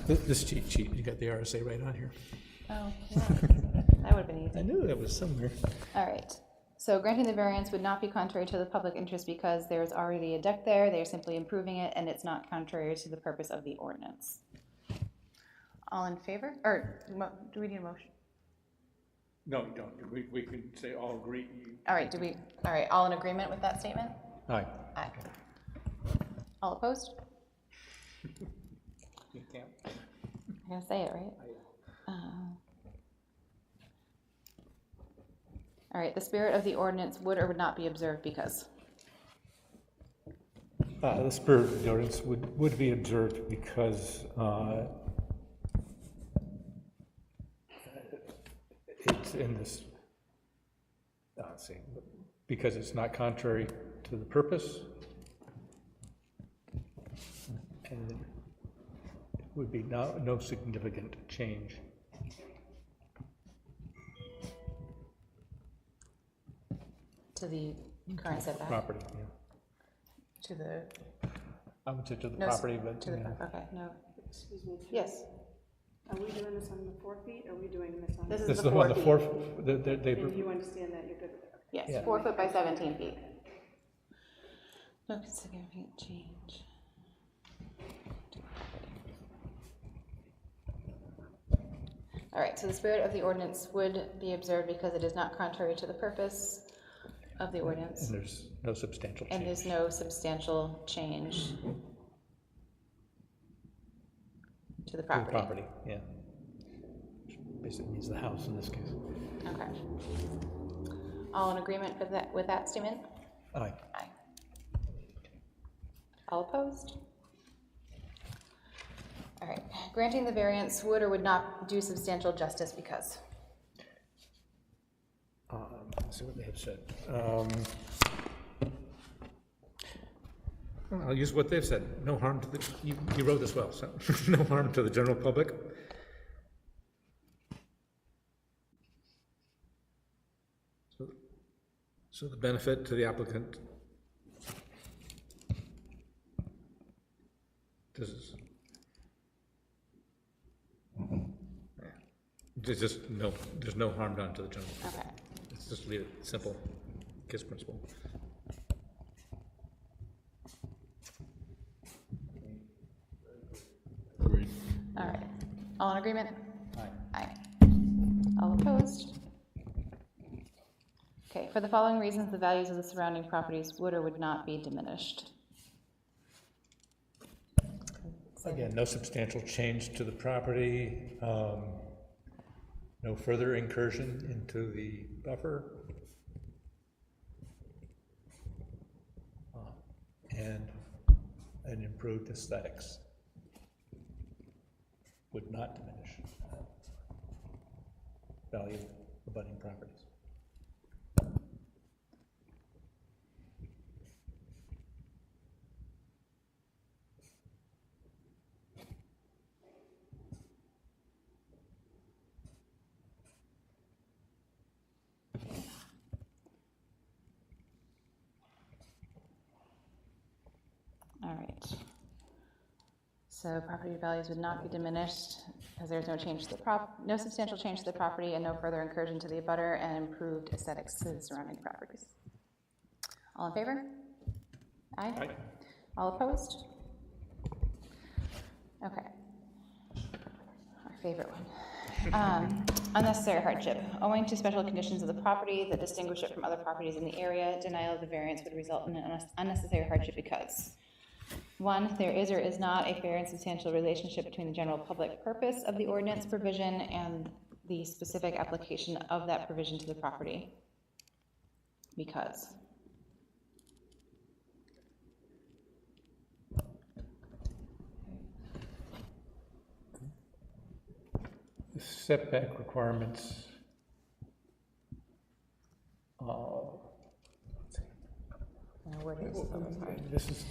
This cheat sheet, you got the RSA right on here. Oh, yeah, that would have been easy. I knew that was somewhere. All right, so granting the variance would not be contrary to the public interest because there's already a deck there, they're simply improving it, and it's not contrary to the purpose of the ordinance. All in favor, or do we need a motion? No, you don't. We can say all agree. All right, all right, all in agreement with that statement? Aye. Aye. All opposed? You can't. I'm gonna say it, right? All right, the spirit of the ordinance would or would not be observed because? The spirit of the ordinance would be observed because it's in this, let's see, because it's not contrary to the purpose, and it would be no significant change. To the current setback? Property, yeah. To the, I would say to the no, property, but, to the, yeah. okay, no, Excuse me. yes, Are we doing this on the 4 feet, or are we doing this on? this This is is the on 4 the feet. 4, And you understand that, you're good with it? Yes, Yeah. 4 foot by 17 feet. No significant change. All right, so the spirit of the ordinance would be observed because it is not contrary to the purpose of the ordinance, and there's no substantial and change. there's no substantial change to the To the property. property, yeah. Basically means the house in this case. Okay. All in agreement with that statement? Aye. Aye. All opposed? All right, granting the variance would or would not do substantial justice because? Let's see what they have said. I'll use what they've said. No harm to the, you wrote this well, so no harm to the general public. So the benefit to the applicant. This is. There's no harm done to the general. Okay. Let's just leave it simple, KISS principle. Agreed. All right. All in agreement? Aye. Aye. All opposed? Okay, for the following reasons, the values of the surrounding properties would or would not be diminished. Again, no substantial change to the property, no further incursion into the buffer, and an improved aesthetics. Would not diminish value of abutting properties. All right. So property values would not be diminished because there's no change to the no substantial change to the property and no further incursion to the abutter and improved aesthetics to the surrounding properties. All in favor? Aye. Aye. All opposed? Okay. Our favorite one. Unnecessary hardship. Owing to special conditions of the property that distinguish it from other properties in the area, denial of the variance would result in an unnecessary hardship because 1, there is or is not a fair and substantial relationship between the general public purpose of the ordinance provision and the specific application of that provision to the property. Because. The setback requirements. Where it is, so it's hard. This is,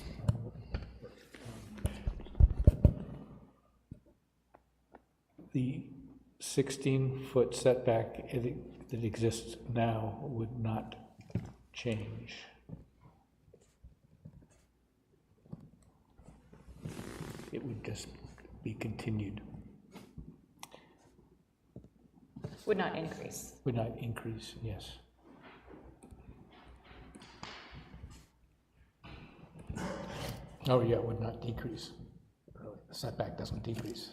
the 16-foot setback that exists now would not change. It would just be continued, Would not increase. would not increase, yes. Oh, yeah, it would not decrease. The setback doesn't decrease.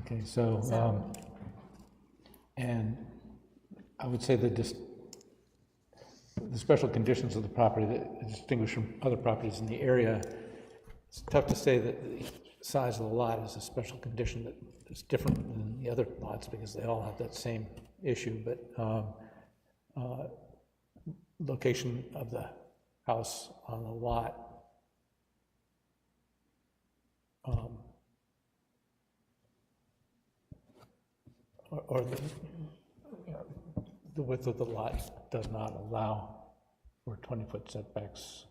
Okay, so, and I would say that the special conditions of the property that distinguish from other properties in the area, it's tough to say that the size of the lot is a special condition that is different than the other lots because they all have that same issue, but location of the house on the lot or the, you know, the width of the lot does not allow for 20-foot setbacks.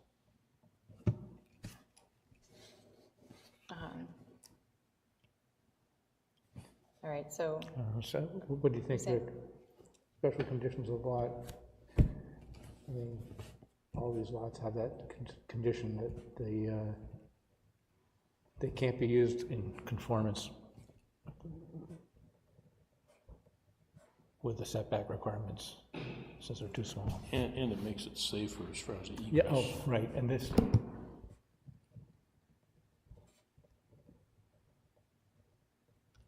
All right, so, So what do you think, Rick? Special conditions of the lot? I mean, all these lots have that condition that they can't be used in conformance with the setback requirements, since they're too small. And it makes it safer as far as the egress. Yeah, oh, right, and this,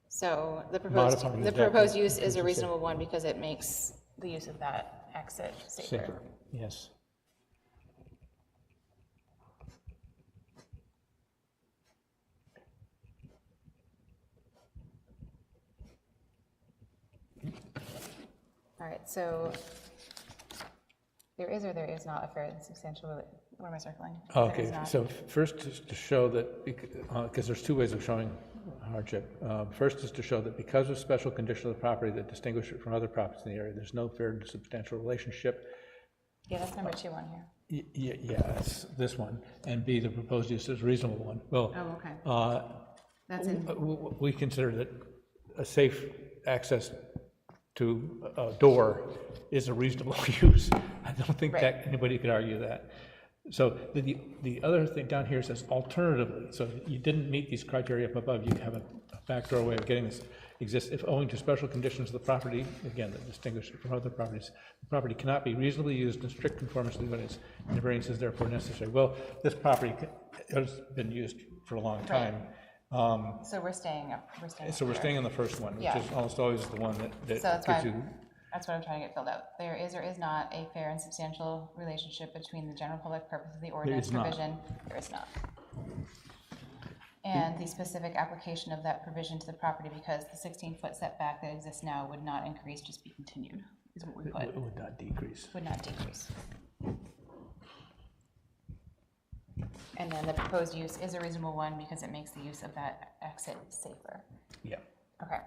so the Modifying the deck, proposed use is as a you said. reasonable one because it makes the use of that exit safer. safer, yes. All right, so there is or there is not a fair and substantial, what am I circling? There is Okay, not. so first is to show that, because there's two ways of showing hardship. First is to show that because of special condition of the property that distinguish it from other properties in the area, there's no fair and substantial relationship. Yeah, that's number 2 on here. Yeah, that's this one. And B, the proposed use is a reasonable one. Well, Oh, okay. That's in, we consider that a safe access to a door is a reasonable use. I don't think that anybody could argue that. So the other thing down here says alternatively, so if you didn't meet these criteria up above, you have a back doorway of getting this exists if owing to special conditions of the property, again, that distinguish it from other properties, the property cannot be reasonably used in strict conformance with the ordinance, and the variance is therefore necessary. Well, this property has been used for a long time. so we're staying up So we're here. staying on the first one, which Yeah. is almost always the one So that that's gives why you. That's what I'm trying to get filled out. There is or is not a fair and substantial relationship between the general public purpose of the ordinance is not. provision. There is not. And the specific application of that provision to the property because the 16-foot setback that exists now would not increase, just be continued, is what we put. It would not decrease. Would not decrease. And then the proposed use is a reasonable one because it makes the use of that exit safer. Yeah. Okay.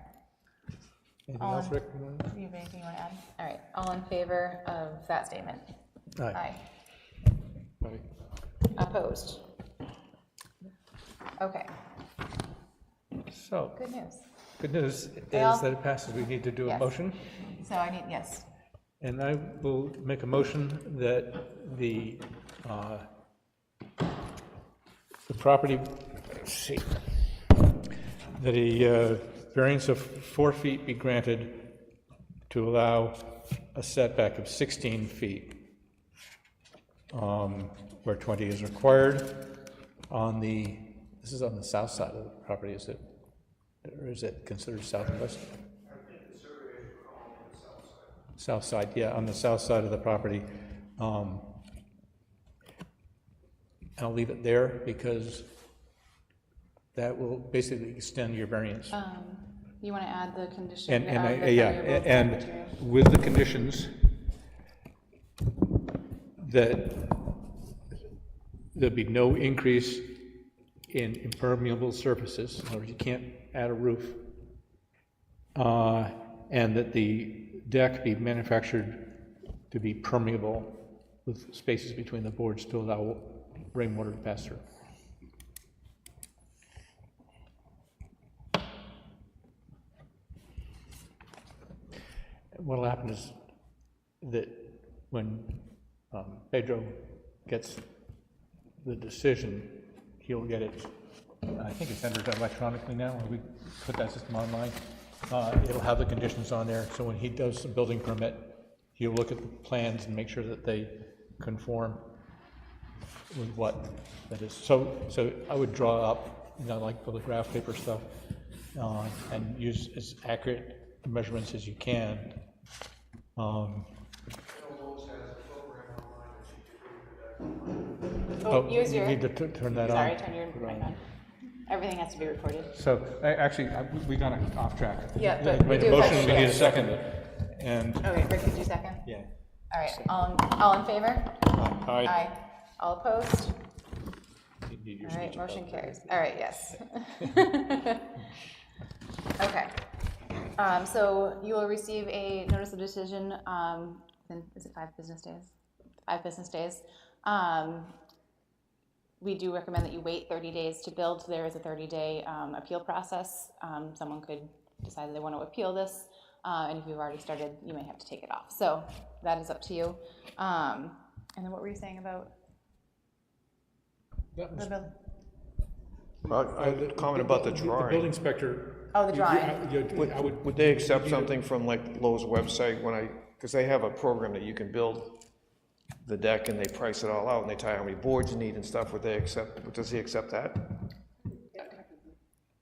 Anything else, Rick? Do you have anything you want to add? All right, all in favor of that statement? Aye. Right. Opposed? Okay, So, good news. good news is Well, that it passes. We need to do a yes. motion. So I need, yes, And I will make a motion that the property, let's see, that a variance of 4 feet be granted to allow a setback of 16 feet, where 20 is required on the, this is on the south side of the property, is it? Or is it considered south and west? South side, yeah, on the south side of the property. I'll leave it there because that will basically extend your variance. you want to add the condition And, of the yeah, variable and material? with the conditions that there'll be no increase in impermeable surfaces, in other words, you can't add a roof, and that the deck be manufactured to be permeable with spaces between the boards to allow rainwater to pass through. what'll happen is that when Pedro gets the decision, he'll get it, I think it's entered electronically now, when we put that system online. It'll have the conditions on there, so when he does the building permit, he'll look at the plans and make sure that they conform with what that is. So I would draw up, like for the graph paper stuff, and use as accurate measurements as you can. Use you your, need to turn that on. sorry, turn your mic on. Everything has to be recorded. So, actually, we got off track. Yeah, but We made we a do motion, have we to- need a second. And, Okay, Rick, did you second? yeah. All right, all in favor? Aye. All opposed? You need your All right, speech motion bubble. carries. All right, yes. Okay. So you will receive a notice of decision, is it 5 business days? 5 business days. We do recommend that you wait 30 days to build. There is a 30-day appeal process. Someone could decide they want to appeal this, and if you've already started, you may have to take it off. So that is up to you. And then what were you saying about the bill? I comment about the The drawing. building inspector. Oh, the drawing. I would. Would they accept something from like Lowe's website because they have a program that you can build the deck and they price it all out and they tell you how many boards you need and stuff, does he accept that?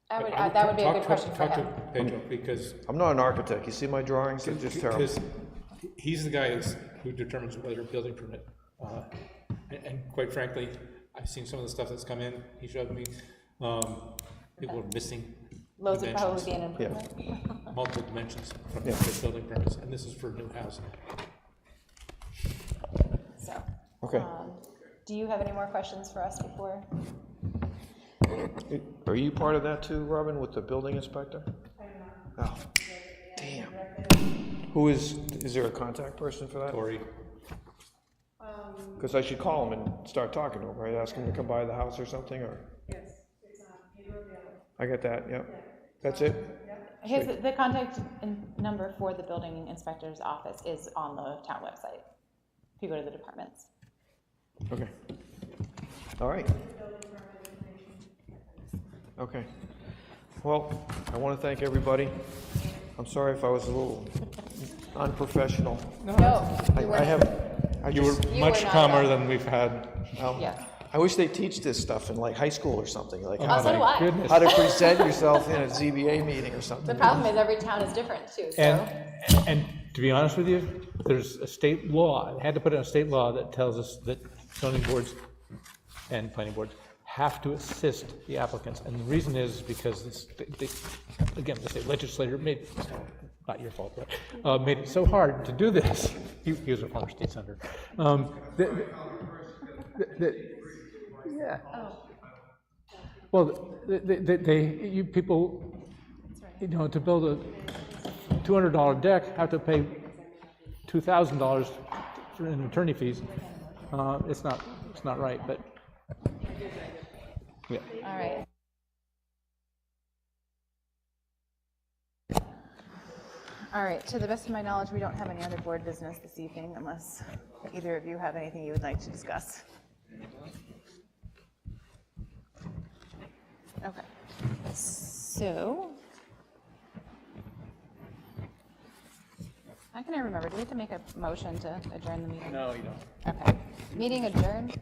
That would be a good question for Talk to him. Pedro, because I'm not an architect, you see my drawings, they're just terrible. because he's the guy who determines whether a building permit, and quite frankly, I've seen some of the stuff that's come in, he showed me, people are missing Lowe's would probably dimensions, be an improvement. multiple dimensions from the building permits, and this is for new housing. So, Okay. do you have any more questions for us before? Are you part of that too, Robin, with the building inspector? Oh, damn. Is there a contact person for that? Tori, Because I should call him and start talking to him, right? Ask him to come by the house or something, or? Yes, it's Pedro Villa. I get that, yeah. That's it? The contact number for the building inspector's office is on the town website. If you go to the departments. Okay. All right. Okay. Well, I want to thank everybody. I'm sorry if I was a little unprofessional. No, you were You much were not calmer at all. than we've had. Yeah. I wish they teach this stuff in like high school or something, like Oh, so do I. Goodness. how to present yourself in a ZBA meeting or something. The problem is every town is different too, so. And to be honest with you, there's a state law, I had to put in a state law that tells us that zoning boards and planning boards have to assist the applicants. And the reason is because again, the state legislature made, not your fault, but made it so hard to do this. He was a former state senator. Yeah. Well, you people, to build a $200 deck, have to pay $2,000 in attorney fees. It's not right, but, yeah. All right. All right, to the best of my knowledge, we don't have any other board business this evening unless either of you have anything you would like to discuss. Okay, so, how can I remember, do we have to make a motion to adjourn the meeting? No, you don't. Okay, meeting adjourned.